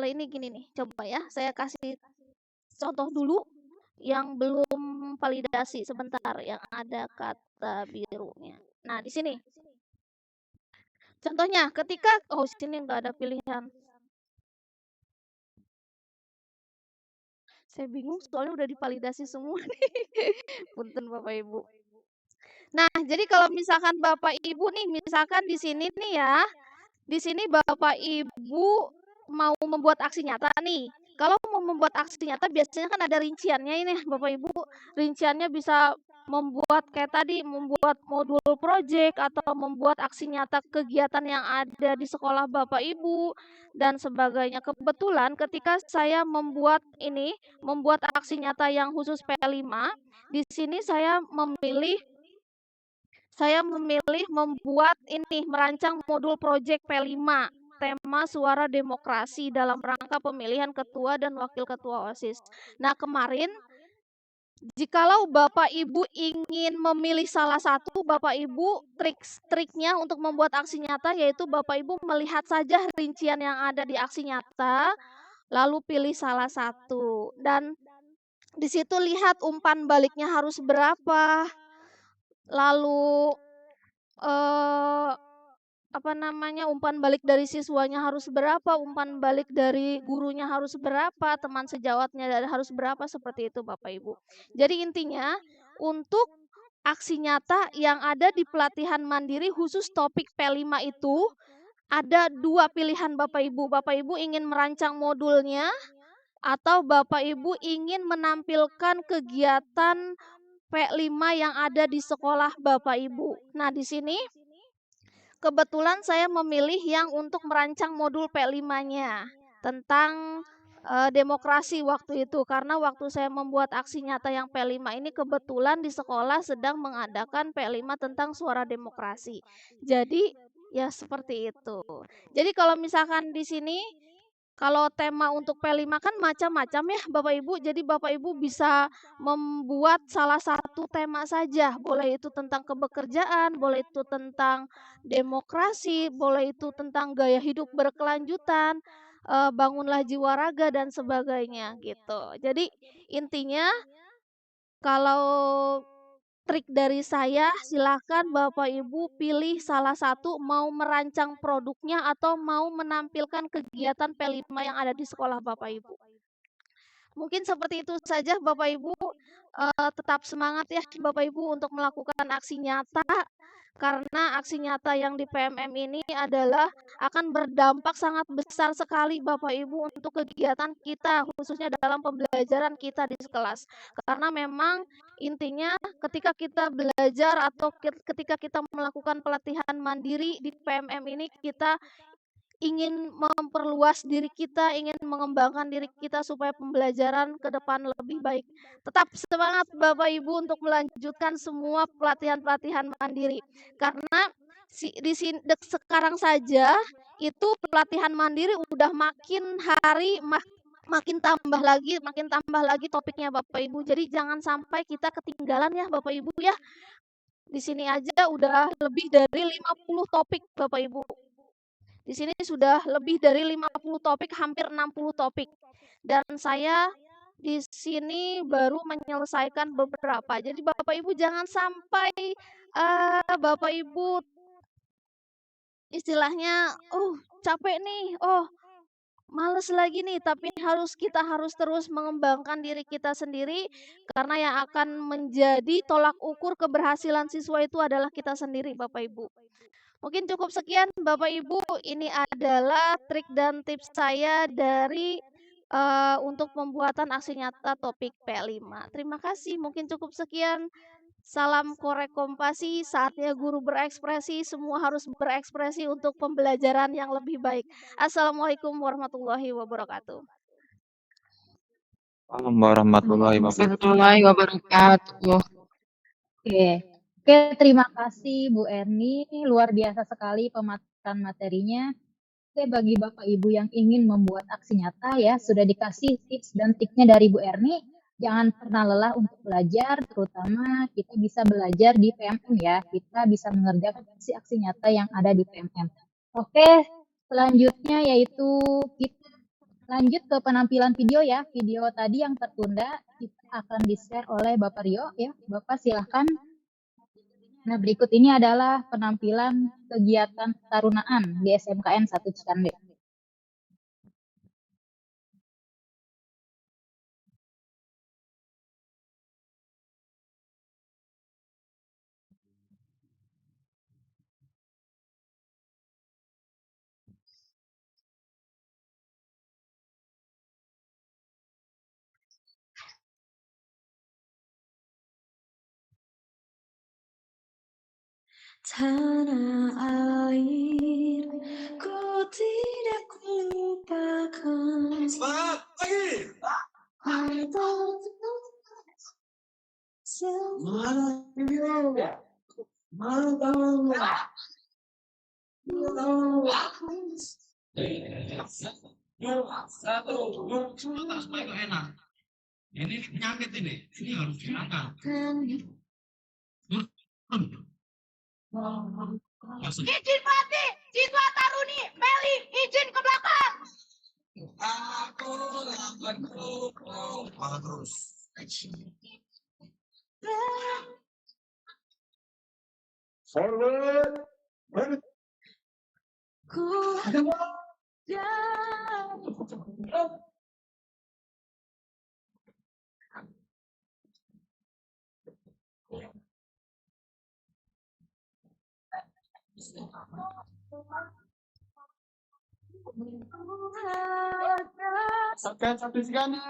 F: ini gini nih, coba ya saya kasih contoh dulu yang belum validasi sebentar, yang ada kata birunya. Nah, di sini. Contohnya, ketika sini nggak ada pilihan. Saya bingung soalnya udah divalidasi semua nih. Punten Bapak Ibu. Nah, jadi kalau misalkan Bapak Ibu nih, misalkan di sini nih ya, di sini Bapak Ibu mau membuat aksi nyata nih. Kalau mau membuat aksi nyata biasanya kan ada rinciannya ini Bapak Ibu. Rinciannya bisa membuat kayak tadi, membuat modul project atau membuat aksi nyata kegiatan yang ada di sekolah Bapak Ibu dan sebagainya. Kebetulan ketika saya membuat aksi nyata yang khusus P5, di sini saya memilih membuat merancang modul project P5, tema suara demokrasi dalam rangka pemilihan ketua dan wakil ketua OSIS. Nah, kemarin jikalau Bapak Ibu ingin memilih salah satu, Bapak Ibu triknya untuk membuat aksi nyata yaitu Bapak Ibu melihat saja rincian yang ada di aksi nyata, lalu pilih salah satu. Dan di situ lihat umpan baliknya harus berapa, lalu umpan balik dari siswanya harus berapa, umpan balik dari gurunya harus berapa, teman sejawatnya harus berapa, seperti itu Bapak Ibu. Jadi intinya untuk aksi nyata yang ada di pelatihan mandiri khusus topik P5 itu ada 2 pilihan Bapak Ibu. Bapak Ibu ingin merancang modulnya atau Bapak Ibu ingin menampilkan kegiatan P5 yang ada di sekolah Bapak Ibu. Nah, di sini kebetulan saya memilih yang untuk merancang modul P5-nya tentang demokrasi waktu itu, karena waktu saya membuat aksi nyata yang P5 ini kebetulan di sekolah sedang mengadakan P5 tentang suara demokrasi. Jadi ya seperti itu. Jadi kalau misalkan di sini kalau tema untuk P5 kan macam-macam ya Bapak Ibu. Jadi Bapak Ibu bisa membuat salah satu tema saja. Boleh itu tentang kebekerjaan, boleh itu tentang demokrasi, boleh itu tentang gaya hidup berkelanjutan, bangunlah jiwa raga dan sebagainya gitu. Jadi intinya kalau trik dari saya, silahkan Bapak Ibu pilih salah satu, mau merancang produknya atau mau menampilkan kegiatan P5 yang ada di sekolah Bapak Ibu. Mungkin seperti itu saja Bapak Ibu, tetap semangat ya Bapak Ibu untuk melakukan aksi nyata, karena aksi nyata yang di PMM ini adalah akan berdampak sangat besar sekali Bapak Ibu untuk kegiatan kita, khususnya dalam pembelajaran kita di kelas. Karena memang intinya ketika kita belajar atau ketika kita melakukan pelatihan mandiri di PMM ini, kita ingin memperluas diri kita, ingin mengembangkan diri kita supaya pembelajaran ke depan lebih baik. Tetap semangat Bapak Ibu untuk melanjutkan semua pelatihan-pelatihan mandiri. Karena sekarang saja itu pelatihan mandiri udah makin hari makin tambah lagi topiknya Bapak Ibu. Jadi jangan sampai kita ketinggalan ya Bapak Ibu ya. Di sini aja udah lebih dari 50 topik Bapak Ibu. Di sini sudah lebih dari 50 topik, hampir 60 topik. Dan saya di sini baru menyelesaikan beberapa. Jadi Bapak Ibu jangan sampai Bapak Ibu istilahnya capek nih, males lagi nih, tapi kita harus terus mengembangkan diri kita sendiri, karena yang akan menjadi tolak ukur keberhasilan siswa itu adalah kita sendiri Bapak Ibu. Mungkin cukup sekian Bapak Ibu, ini adalah trik dan tips saya dari untuk pembuatan aksi nyata topik P5. Terima kasih, mungkin cukup sekian. Salam korek kompasi, saatnya guru berekspresi, semua harus berekspresi untuk pembelajaran yang lebih baik. Assalamualaikum warahmatullahi wabarakatuh.
E: Assalamualaikum warahmatullahi wabarakatuh.
I: Warahmatullahi wabarakatuh.
H: Oke, terima kasih Bu Erni, luar biasa sekali pemaparan materinya. Oke, bagi Bapak Ibu yang ingin membuat aksi nyata ya, sudah dikasih tips dan triknya dari Bu Erni. Jangan pernah lelah untuk belajar, terutama kita bisa belajar di PMM ya. Kita bisa mengerjakan aksi-aksi nyata yang ada di PMM. Oke, selanjutnya yaitu kita lanjut ke penampilan video ya. Video tadi yang tertunda kita akan di-share oleh Bapak Rio ya. Bapak silahkan. Nah, berikut ini adalah penampilan kegiatan ketarunaan di SMKN 1 Cikande.
J: Tanah air, ku tidak lupakan.
C: Selamat pagi. Ini penyakit ini harus diangkat.
J: Izin mati, siswa Taruni, Meli, izin ke belakang.
C: Aku akan terus. Forward.
J: Ku
C: Sakan satu sekali.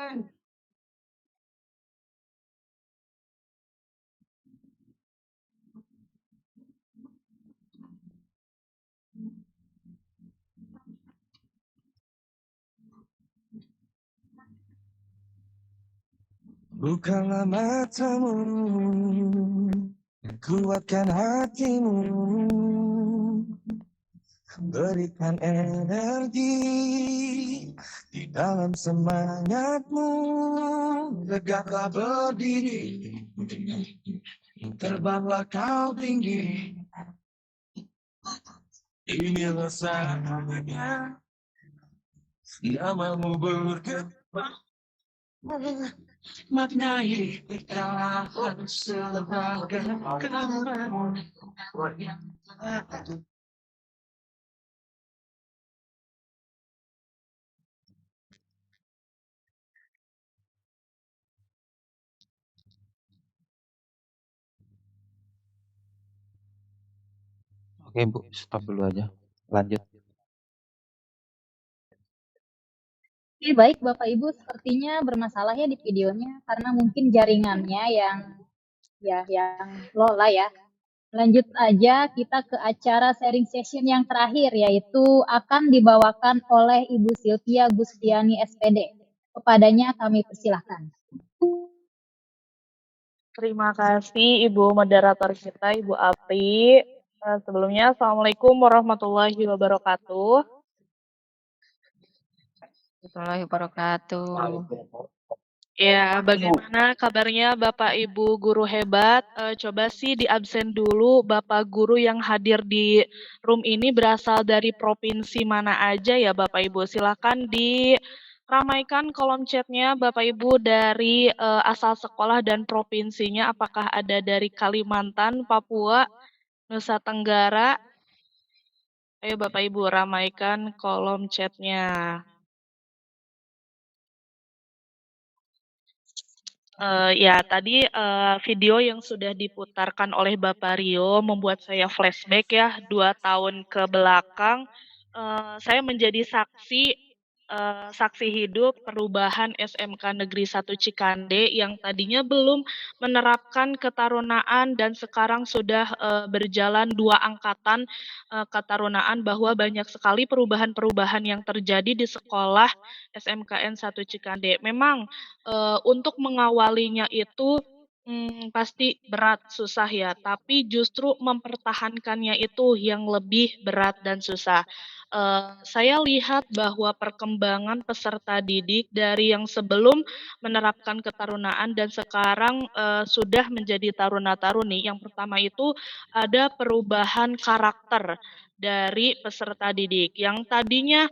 C: Bukalah matamu, kuatkan hatimu, berikan energi di dalam semangatmu, tegaklah berdiri, terbanglah kau tinggi. Inilah saatnya, namamu berkembang. Maknai kita harus sebagai kenangan.
E: Oke Bu, stop dulu aja. Lanjut.
H: Oke, baik Bapak Ibu, sepertinya bermasalah ya di videonya karena mungkin jaringannya yang low lah ya. Lanjut aja kita ke acara sharing session yang terakhir yaitu akan dibawakan oleh Ibu Sylvia Gustiani SPD. Kepadanya kami persilahkan.
B: Terima kasih Ibu moderator kita, Ibu Apri. Sebelumnya, Assalamualaikum warahmatullahi wabarakatuh.
I: Warahmatullahi wabarakatuh.
B: Ya, bagaimana kabarnya Bapak Ibu guru hebat? Coba sih di absen dulu Bapak guru yang hadir di room ini berasal dari provinsi mana aja ya Bapak Ibu? Silakan diramaikan kolom chatnya Bapak Ibu dari asal sekolah dan provinsinya. Apakah ada dari Kalimantan, Papua, Nusa Tenggara? Ayo Bapak Ibu ramaikan kolom chatnya. Ya, tadi video yang sudah diputarkan oleh Bapak Rio membuat saya flashback ya 2 tahun ke belakang. Saya menjadi saksi
K: saksi hidup perubahan SMK Negeri 1 Cikande yang tadinya belum menerapkan ketarunaan dan sekarang sudah berjalan 2 angkatan ketarunaan, bahwa banyak sekali perubahan-perubahan yang terjadi di sekolah SMKN 1 Cikande. Memang untuk mengawalinya itu pasti berat, susah ya, tapi justru mempertahankannya itu yang lebih berat dan susah. Saya lihat bahwa perkembangan peserta didik dari yang sebelum menerapkan ketarunaan dan sekarang sudah menjadi taruna-taruni. Yang pertama itu ada perubahan karakter dari peserta didik yang tadinya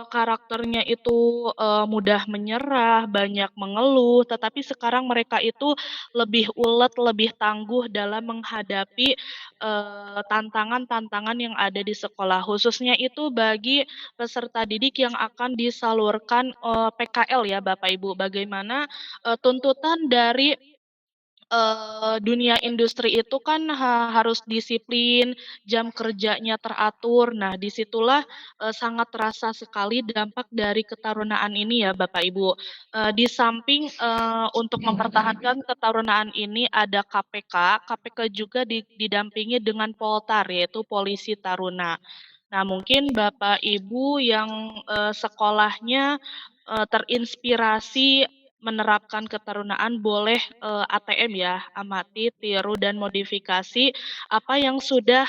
K: karakternya itu mudah menyerah, banyak mengeluh, tetapi sekarang mereka itu lebih ulet, lebih tangguh dalam menghadapi tantangan-tantangan yang ada di sekolah, khususnya itu bagi peserta didik yang akan disalurkan PKL ya Bapak Ibu. Bagaimana tuntutan dari dunia industri itu kan harus disiplin, jam kerjanya teratur. Nah, disitulah sangat terasa sekali dampak dari ketarunaan ini ya Bapak Ibu. Di samping untuk mempertahankan ketarunaan ini ada KPK, KPK juga didampingi dengan Poltar, yaitu Polisi Taruna. Nah, mungkin Bapak Ibu yang sekolahnya terinspirasi menerapkan ketarunaan boleh ATM ya, amati, tiru, dan modifikasi apa yang sudah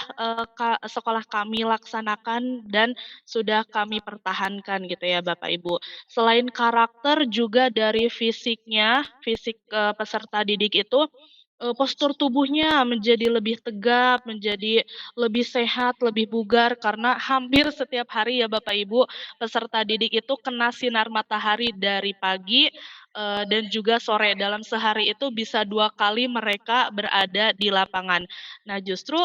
K: sekolah kami laksanakan dan sudah kami pertahankan gitu ya Bapak Ibu. Selain karakter juga dari fisiknya, fisik peserta didik itu postur tubuhnya menjadi lebih tegap, menjadi lebih sehat, lebih bugar karena hampir setiap hari ya Bapak Ibu peserta didik itu kena sinar matahari dari pagi dan juga sore. Dalam sehari itu bisa 2 kali mereka berada di lapangan. Nah, justru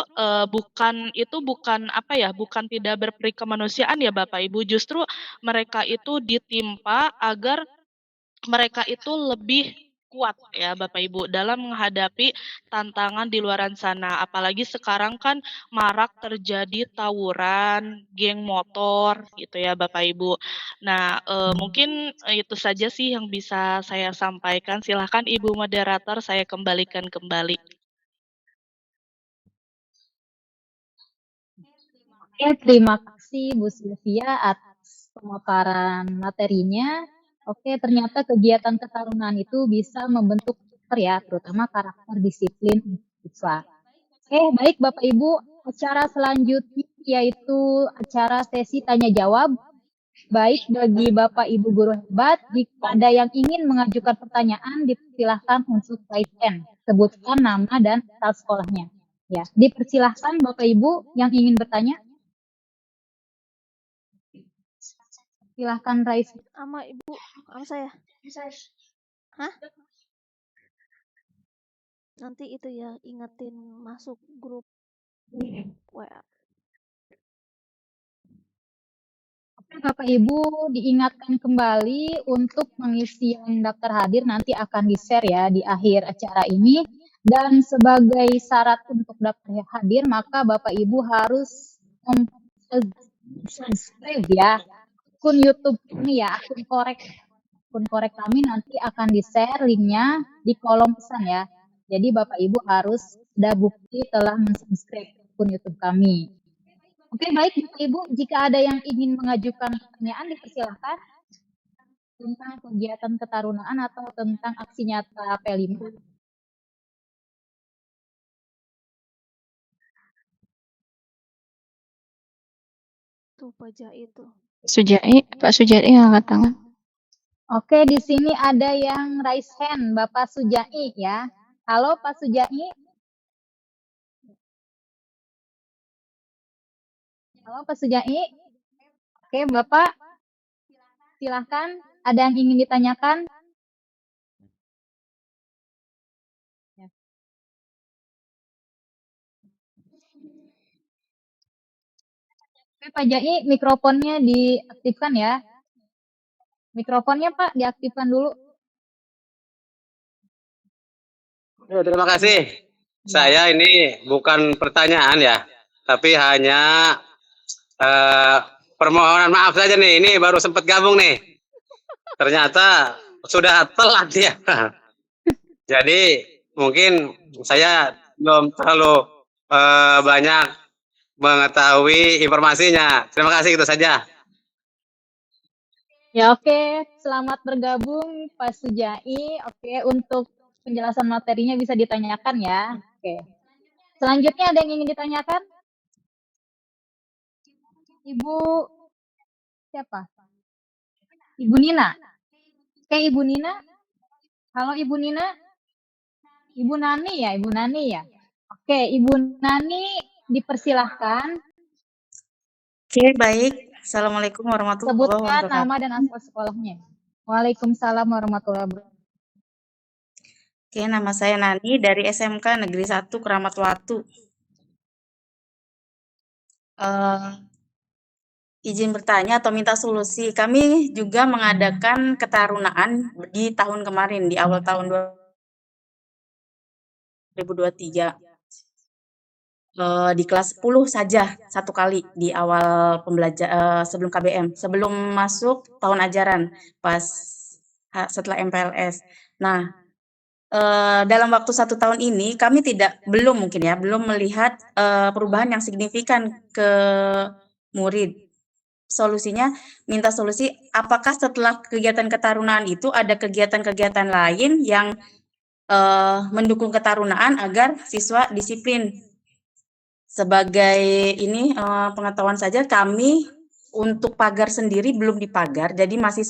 K: bukan apa ya, bukan tidak berperi kemanusiaan ya Bapak Ibu, justru mereka itu ditimpa agar mereka itu lebih kuat ya Bapak Ibu dalam menghadapi tantangan di luaran sana. Apalagi sekarang kan marak terjadi tawuran, geng motor gitu ya Bapak Ibu. Nah, mungkin itu saja sih yang bisa saya sampaikan. Silahkan Ibu moderator, saya kembalikan kembali.
H: Oke, terima kasih Bu Sylvia atas pemaparan materinya. Oke, ternyata kegiatan ketarunaan itu bisa membentuk karakter ya, terutama karakter disiplin siswa. Oke, baik Bapak Ibu, acara selanjutnya yaitu acara sesi tanya jawab. Baik bagi Bapak Ibu guru hebat, jika ada yang ingin mengajukan pertanyaan, dipersilahkan untuk raise hand. Sebutkan nama dan asal sekolahnya. Ya, dipersilahkan Bapak Ibu yang ingin bertanya. Silahkan raise.
F: Sama Ibu, sama saya. Hah? Nanti itu ya, ingetin masuk grup WA.
H: Oke, Bapak Ibu diingatkan kembali untuk pengisian daftar hadir nanti akan di-share ya di akhir acara ini. Dan sebagai syarat untuk daftar hadir, maka Bapak Ibu harus subscribe ya akun YouTube ini ya, akun korek kami nanti akan di-share linknya di kolom pesan ya. Jadi Bapak Ibu harus ada bukti telah mensubscribe akun YouTube kami. Oke, baik Bapak Ibu, jika ada yang ingin mengajukan pertanyaan dipersilahkan tentang kegiatan ketarunaan atau tentang aksi nyata P5.
F: Tuh Pak Jai itu.
I: Pak Sujai angkat tangan.
H: Oke, di sini ada yang raise hand, Bapak Sujai ya. Halo Pak Sujai. Halo Pak Sujai. Oke, Bapak. Silahkan, ada yang ingin ditanyakan? Ya. Oke, Pak Jai, mikrofonnya diaktifkan ya. Mikrofonnya Pak, diaktifkan dulu.
L: Ya, terima kasih. Saya ini bukan pertanyaan ya, tapi hanya permohonan maaf saja nih, ini baru sempat gabung nih. Ternyata sudah telat ya. Jadi mungkin saya belum terlalu banyak mengetahui informasinya. Terima kasih, itu saja.
H: Ya oke, selamat bergabung Pak Sujai. Oke, untuk penjelasan materinya bisa ditanyakan ya. Oke. Selanjutnya ada yang ingin ditanyakan? Ibu siapa? Ibu Nina. Oke, Ibu Nina. Halo Ibu Nina. Ibu Nani ya, Ibu Nani ya. Oke, Ibu Nani dipersilahkan
M: Oke, baik. Assalamualaikum warahmatullahi
H: sebutkan
M: wabarakatuh.
H: nama dan asal sekolahnya. Waalaikumsalam warahmatullahi wabarakatuh.
M: Oke, nama saya Nani dari SMK Negeri 1 Keramat Watu. Izin bertanya atau minta solusi. Kami juga mengadakan ketarunaan di tahun kemarin, di awal tahun 2023. Di kelas 10 saja satu kali di awal sebelum KBM, sebelum masuk tahun ajaran, pas setelah MPLS. Nah, dalam waktu 1 tahun ini kami belum melihat perubahan yang signifikan ke murid. Solusinya, minta solusi, apakah setelah kegiatan ketarunaan itu ada kegiatan-kegiatan lain yang mendukung ketarunaan agar siswa disiplin. Sebagai ini pengetahuan saja, kami untuk pagar sendiri belum dipagar, jadi masih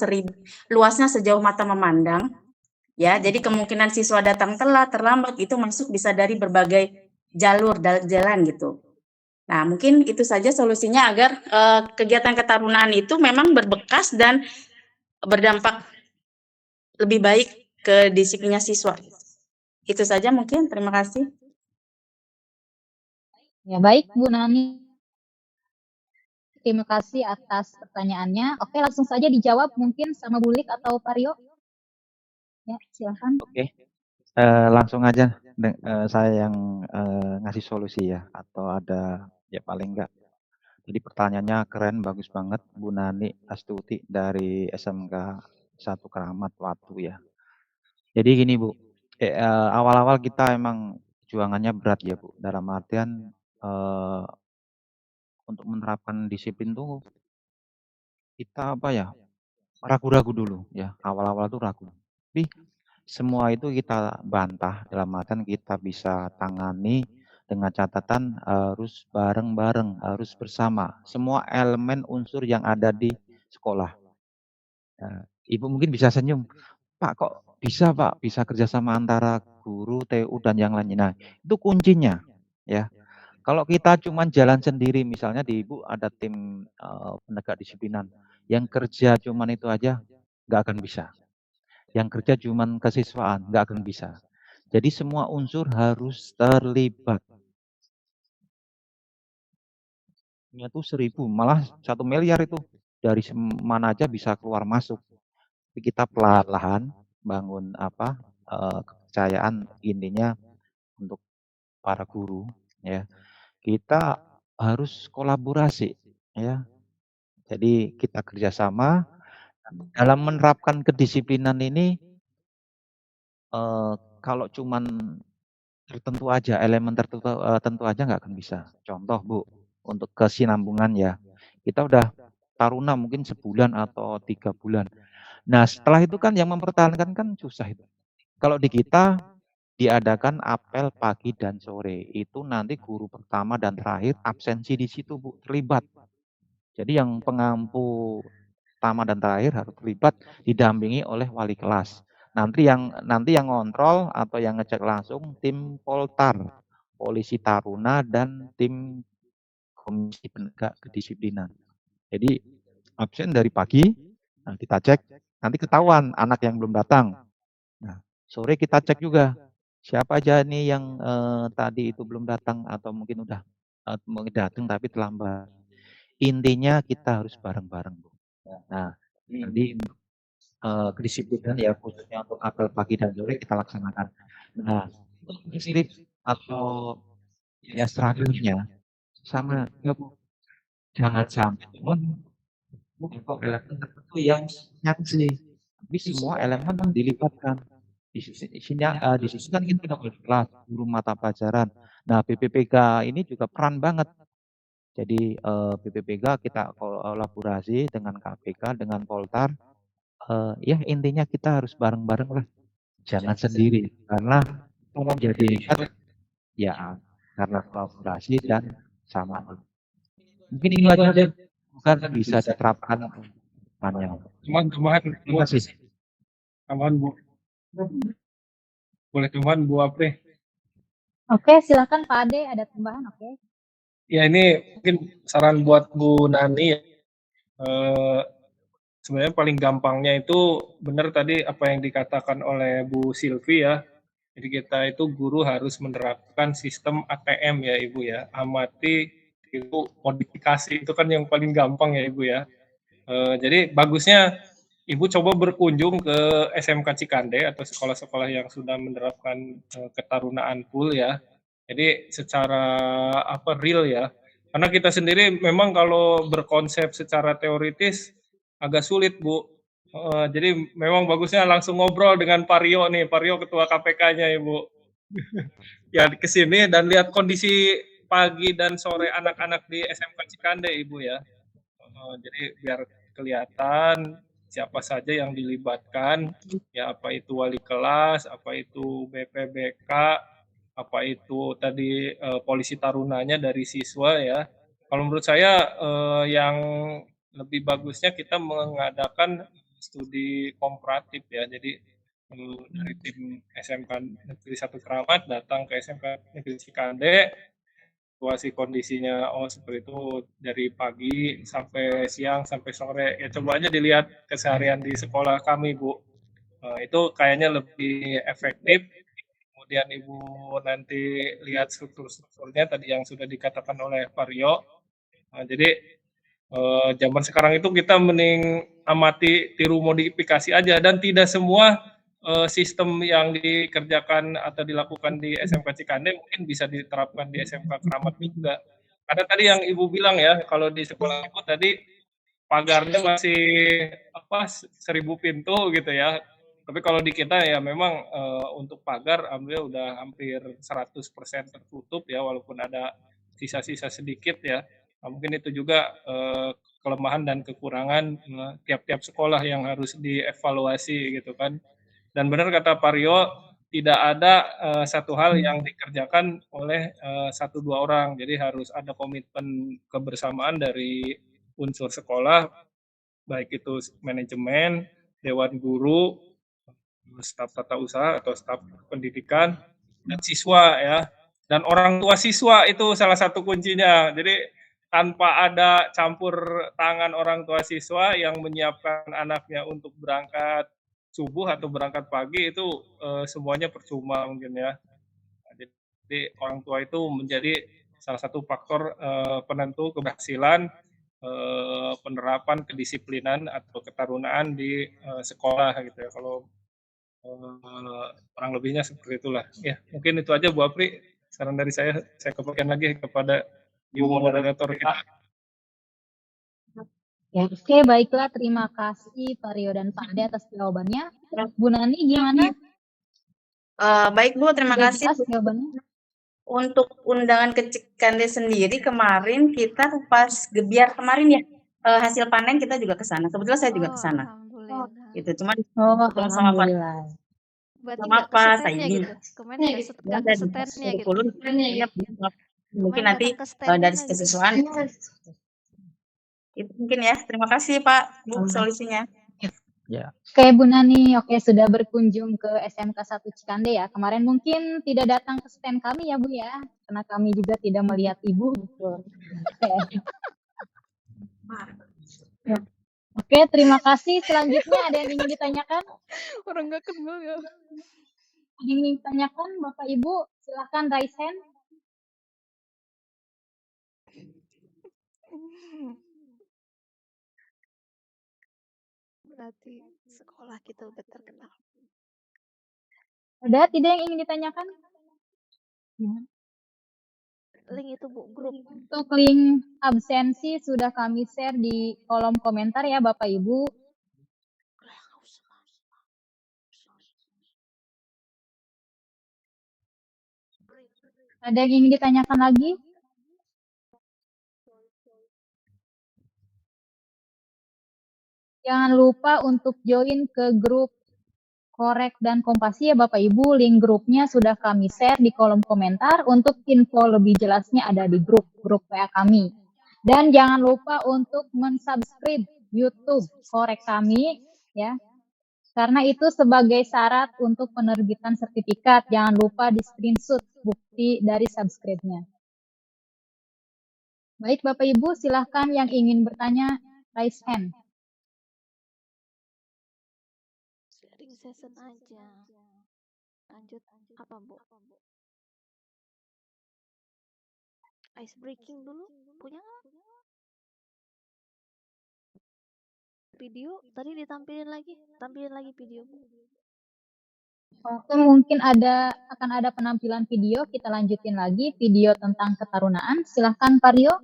M: luasnya sejauh mata memandang. Ya, jadi kemungkinan siswa datang telat, terlambat itu masuk bisa dari berbagai jalur jalan gitu. Nah, mungkin itu saja solusinya agar kegiatan ketarunaan itu memang berbekas dan berdampak lebih baik ke disiplinnya siswa. Itu saja mungkin, terima kasih.
H: Ya baik Bu Nani. Terima kasih atas pertanyaannya. Oke, langsung saja dijawab mungkin sama Bu Lik atau Pak Rio. Ya, silakan.
E: Oke. Langsung aja saya yang ngasih solusi ya, atau ada ya paling enggak. Jadi pertanyaannya keren, bagus banget Bu Nani Astuti dari SMK 1 Keramat Watu ya. Jadi gini Bu, awal-awal kita emang perjuangannya berat ya Bu, dalam artian untuk menerapkan disiplin tuh kita apa ya, ragu-ragu dulu ya, awal-awal tuh ragu. Tapi semua itu kita bantah, dalam artian kita bisa tangani dengan catatan harus bareng-bareng, harus bersama semua elemen unsur yang ada di sekolah. Ibu mungkin bisa senyum, Pak kok bisa Pak, bisa kerjasama antara guru, TU, dan yang lainnya. Nah, itu kuncinya ya. Kalau kita cuma jalan sendiri, misalnya di Ibu ada tim penegak disiplinan, yang kerja cuman itu aja nggak akan bisa. Yang kerja cuman kesiswaan, nggak akan bisa. Jadi semua unsur harus terlibat. Itu 1000, malah 1 miliar itu dari mana aja bisa keluar masuk. Tapi kita pelan-pelan bangun kepercayaan, intinya untuk para guru ya. Kita harus kolaborasi ya. Jadi kita kerjasama dalam menerapkan kedisiplinan ini. Kalau cuman tertentu aja, elemen tertentu aja nggak akan bisa. Contoh Bu, untuk kesinambungan ya, kita udah taruna mungkin sebulan atau 3 bulan. Nah setelah itu kan yang mempertahankan kan susah itu. Kalau di kita diadakan apel pagi dan sore, itu nanti guru pertama dan terakhir absensi di situ Bu, terlibat. Jadi yang pengampu pertama dan terakhir harus terlibat, didampingi oleh wali kelas. Nanti yang ngontrol atau yang ngecek langsung tim Poltar, polisi taruna, dan tim komisi penegak kedisiplinan. Jadi absen dari pagi, nah kita cek, nanti ketahuan anak yang belum datang. Nah, sore kita cek juga siapa aja nih yang tadi itu belum datang atau mungkin udah mungkin datang tapi terlambat. Intinya kita harus bareng-bareng Bu. Nah, jadi kedisiplinan ya khususnya untuk apel pagi dan sore kita laksanakan. Nah, tips atau ya strateginya sama ya Bu. Jangan sampai bukan kok elemen tertentu yang nyaksi, tapi semua elemen dilibatkan. Di situ kan kita udah kelas, guru mata pelajaran. Nah, BPPK ini juga peran banget. Jadi BPPK kita kolaborasi dengan KPK, dengan Poltar. Ya intinya kita harus bareng-bareng lah, jangan sendiri. Karena kalau menjadikan ya karena kolaborasi dan sama. Mungkin ini aja deh, bukan bisa diterapkan depannya.
G: Teman-teman,
E: Terima kasih.
G: teman Bu, boleh teman Bu Apri.
H: Oke, silakan Pak Ade, ada tambahan? Oke.
G: Ya ini mungkin saran buat Bu Nani ya. Sebenarnya paling gampangnya itu benar tadi apa yang dikatakan oleh Bu Silvi ya. Jadi kita itu guru harus menerapkan sistem ATM ya Ibu ya. Amati, tiru, modifikasi itu kan yang paling gampang ya Ibu ya. Jadi bagusnya Ibu coba berkunjung ke SMK Cikande atau sekolah-sekolah yang sudah menerapkan ketarunaan full ya. Jadi secara real ya. Karena kita sendiri memang kalau berkonsep secara teoritis agak sulit Bu. Jadi memang bagusnya langsung ngobrol dengan Pak Rio nih, Pak Rio ketua KPK-nya Ibu. Ya ke sini dan lihat kondisi pagi dan sore anak-anak di SMK Cikande Ibu ya. Jadi biar kelihatan siapa saja yang dilibatkan, ya apa itu wali kelas, apa itu BPBK, apa itu tadi polisi tarunanya dari siswa ya. Kalau menurut saya yang lebih bagusnya kita mengadakan studi komparatif ya. Jadi dari tim SMK Negeri 1 Keramat datang ke SMK Negeri Cikande, situasi kondisinya seperti itu dari pagi sampai siang sampai sore ya coba aja dilihat keseharian di sekolah kami Bu. Itu kayaknya lebih efektif. Kemudian Ibu nanti lihat strukturnya tadi yang sudah dikatakan oleh Pak Rio. Jadi zaman sekarang itu kita mending amati tiru modifikasi aja dan tidak semua sistem yang dikerjakan atau dilakukan di SMK Cikande mungkin bisa diterapkan di SMK Keramat juga. Ada tadi yang Ibu bilang ya, kalau di sekolah Ibu tadi pagarnya masih 1000 pintu gitu ya. Tapi kalau di kita ya memang untuk pagar alhamdulillah udah hampir 100% tertutup ya walaupun ada sisa-sisa sedikit ya. Nah, mungkin itu juga kelemahan dan kekurangan tiap-tiap sekolah yang harus dievaluasi gitu kan. Dan benar kata Pak Rio, tidak ada satu hal yang dikerjakan oleh 1-2 orang. Jadi harus ada komitmen kebersamaan dari unsur sekolah, baik itu manajemen, dewan guru, staf tata usaha atau staf pendidikan, dan siswa ya. Dan orang tua siswa itu salah satu kuncinya. Jadi tanpa ada campur tangan orang tua siswa yang menyiapkan anaknya untuk berangkat subuh atau berangkat pagi itu semuanya percuma mungkin ya. Jadi orang tua itu menjadi salah satu faktor penentu keberhasilan penerapan kedisiplinan atau ketarunaan di sekolah gitu ya. Kalau kurang lebihnya seperti itulah. Ya, mungkin itu aja Bu Apri. Saran dari saya kembalikan lagi kepada Ibu moderator kita.
H: Ya, oke, baiklah. Terima kasih Pak Rio dan Pak Ade atas jawabannya. Bu Nani gimana?
M: Baik Bu, terima
H: Sudah
M: kasih.
H: jelas jawabannya?
M: Untuk undangan ke Cikande sendiri kemarin kita pas gebiar kemarin ya, hasil panen kita juga ke sana. Kebetulan saya juga ke sana.
F: Alhamdulillah.
M: Gitu, cuman
H: Oh,
M: sama Pak
H: alhamdulillah.
F: Berarti
M: sama
F: nggak ke
M: Pak
F: stand-nya
M: Saidi.
F: gitu? Kemarin nggak ke stand-nya gitu?
M: Iya, mungkin
F: Kemarin
M: nanti
F: datang ke stand-nya
M: dari
F: gitu?
M: kesesuaian. Itu mungkin ya. Terima kasih Pak, Bu, solusinya.
E: Ya.
H: Oke Bu Nani, oke sudah berkunjung ke SMK 1 Cikande ya. Kemarin mungkin tidak datang ke stand kami ya Bu ya, karena kami juga tidak melihat Ibu gitu. Oke, terima kasih. Selanjutnya ada yang ingin ditanyakan?
F: Orang nggak kenal ya.
H: Ada yang ingin ditanyakan Bapak Ibu? Silakan raise hand.
F: Berarti sekolah kita udah terkenal.
H: Ada tidak yang ingin ditanyakan?
F: link itu Bu, grup.
H: Untuk link absensi sudah kami share di kolom komentar ya Bapak Ibu. Ada yang ingin ditanyakan lagi? Jangan lupa untuk join ke grup Korek dan Kompasi ya Bapak Ibu. Link grupnya sudah kami share di kolom komentar. Untuk info lebih jelasnya ada di grup WA kami. Dan jangan lupa untuk mensubscribe YouTube Korek kami ya. Karena itu sebagai syarat untuk penerbitan sertifikat. Jangan lupa di screenshot bukti dari subscribe-nya. Baik Bapak Ibu, silahkan yang ingin bertanya raise hand.
F: Sharing session aja. Lanjut apa Bu? Ice breaking dulu punya nggak? Video tadi ditampilin lagi, tampilin lagi video Bu.
H: Oke, mungkin akan ada penampilan video, kita lanjutin lagi video tentang ketarunaan. Silahkan Pak Rio.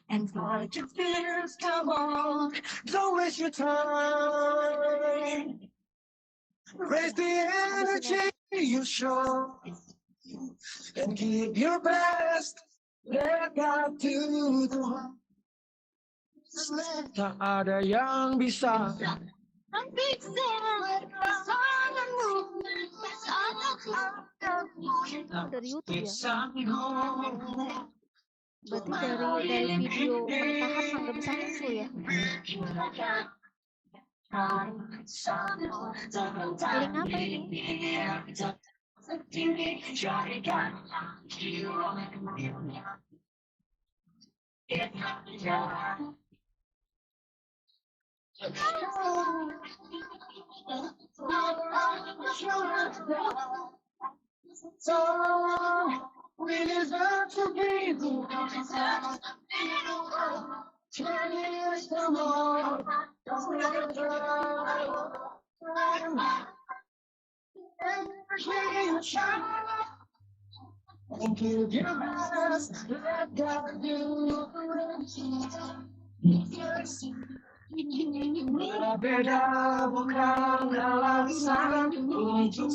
C: And fight your fears, come on, don't waste your time. Raise the energy you show and give your best. Let God do the work. Tak ada yang bisa.
F: Dari YouTube ya? Berarti dari video pernikahan nggak bisa muncul ya? Link apa ini?
C: We deserve to be the ones. Turn it come on. Don't let it and give your best. Let God do the rest. Berbeda bukan alasan untuk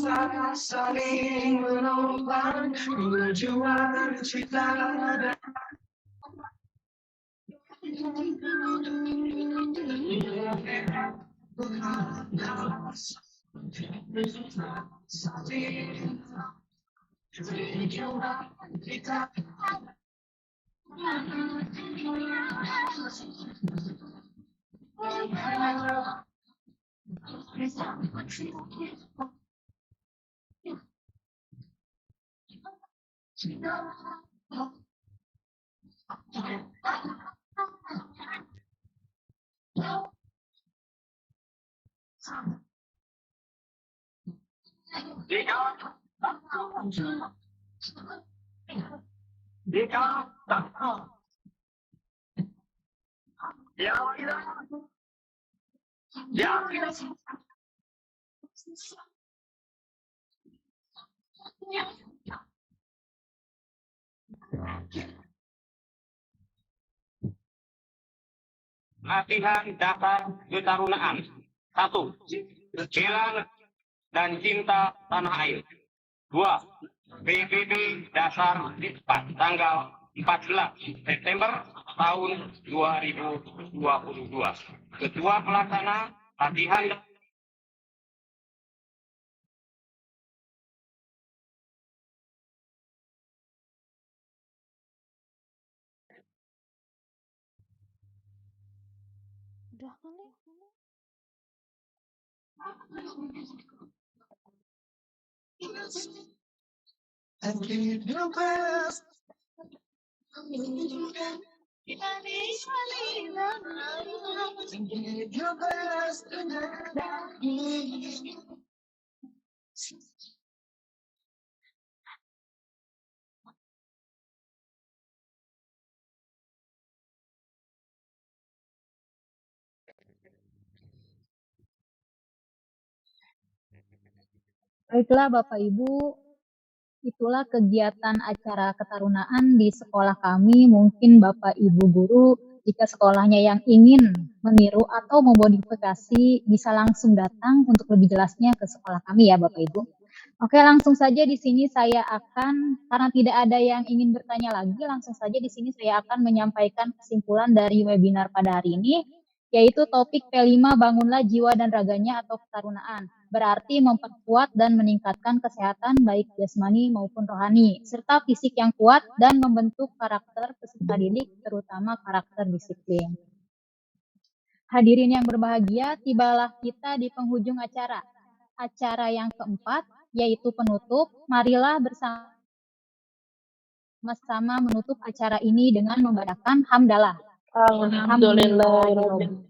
C: saling menolong tujuan cinta dan
L: Latihan dasar ketarunaan. 1. Bela dan cinta tanah air. 2. PBB dasar Dispat tanggal 14 September tahun 2022. Ketua pelaksana latihan
F: Udah kali.
C: and give your best. And give your best.
H: Baiklah Bapak Ibu, itulah kegiatan acara ketarunaan di sekolah kami. Mungkin Bapak Ibu guru, jika sekolahnya yang ingin meniru atau memodifikasi, bisa langsung datang untuk lebih jelasnya ke sekolah kami ya Bapak Ibu. Oke, langsung saja di sini saya akan, karena tidak ada yang ingin bertanya lagi, langsung saja di sini saya akan menyampaikan kesimpulan dari webinar pada hari ini, yaitu topik P5 Bangunlah Jiwa dan Raganya atau Ketarunaan. Berarti memperkuat dan meningkatkan kesehatan baik jasmani maupun rohani, serta fisik yang kuat dan membentuk karakter peserta didik, terutama karakter disiplin. Hadirin yang berbahagia, tibalah kita di penghujung acara. Acara yang keempat, yaitu penutup. Marilah bersama-sama menutup acara ini dengan membacakan hamdalah.
K: Alhamdulillahirobbilalamin.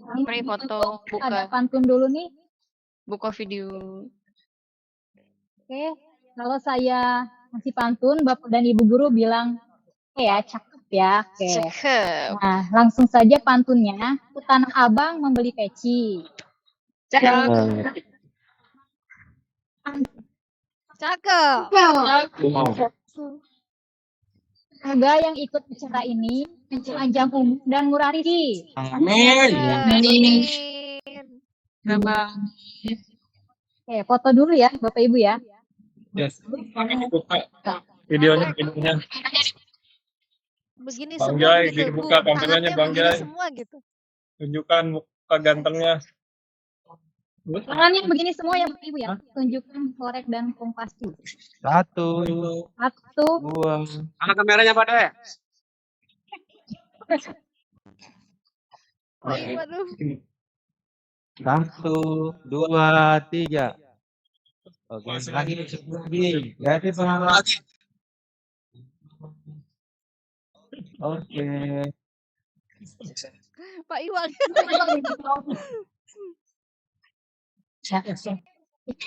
D: Mari foto,
H: Ada
D: buka
H: pantun dulu nih.
D: buka video.
H: Oke, kalau saya ngasih pantun, Bapak dan Ibu guru bilang, ya cakep ya. Oke.
D: Cakep.
H: Nah, langsung saja pantunnya. Ke Tanah Abang membeli peci.
D: Cakep.
F: Cakep.
H: Semoga yang ikut acara ini panjang umur dan murah rezeki.
C: Amin.
F: Amin.
H: Oke, foto dulu ya, Bapak Ibu ya.
G: Yes. Buka videonya.
F: Begini
G: Bang
F: semua
G: Jai,
F: gitu, Bu.
G: dibuka kameranya
F: Hangatnya
G: Bang
F: begini
G: Jai.
F: semua gitu.
G: Tunjukkan muka gantengnya.
H: Tangannya begini semua ya Bapak Ibu ya. Tunjukkan korek dan kompasti.
E: 1,
H: 1,
E: 2,
L: Mana kameranya Pak De?
F: Waduh.
E: 1, 2, 3. Oke, lagi lebih. Jadi semangat. Oke.
F: Pak Iwan.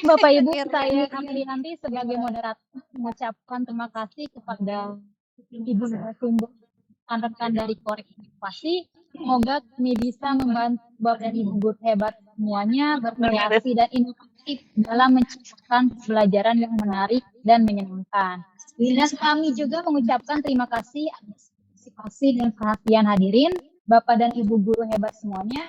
H: Bapak Ibu, saya Amri nanti sebagai moderator mengucapkan terima kasih kepada Ibu narasumber rekan-rekan dari Korek Inovasi. Semoga kami bisa membantu Bapak dan Ibu guru hebat semuanya berkreasi dan inovatif dalam menciptakan pembelajaran yang menarik dan menyenangkan. Dan kami juga mengucapkan terima kasih atas partisipasi dan perhatian hadirin, Bapak dan Ibu guru hebat semuanya.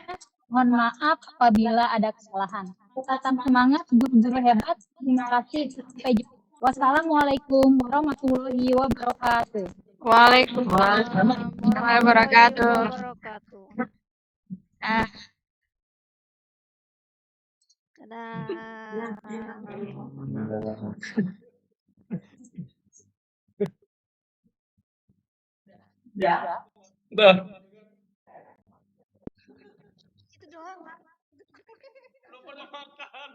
H: Mohon maaf apabila ada kesalahan. Tetap semangat guru-guru hebat. Terima kasih. Sampai jumpa. Wassalamualaikum warahmatullahi wabarakatuh.
D: Waalaikumsalam warahmatullahi wabarakatuh.
F: Wabarakatuh.
D: Ah,
F: Dadah.
G: Udah.
F: Itu doang.
G: Belum pernah makan.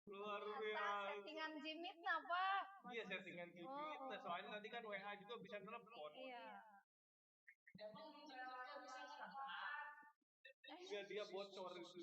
G: Luar biasa.
F: Settingan Jimit apa?
G: Iya, settingan Jimit. Soalnya nanti kan WA juga bisa telepon.
F: Iya.
G: Biar dia bocor itu.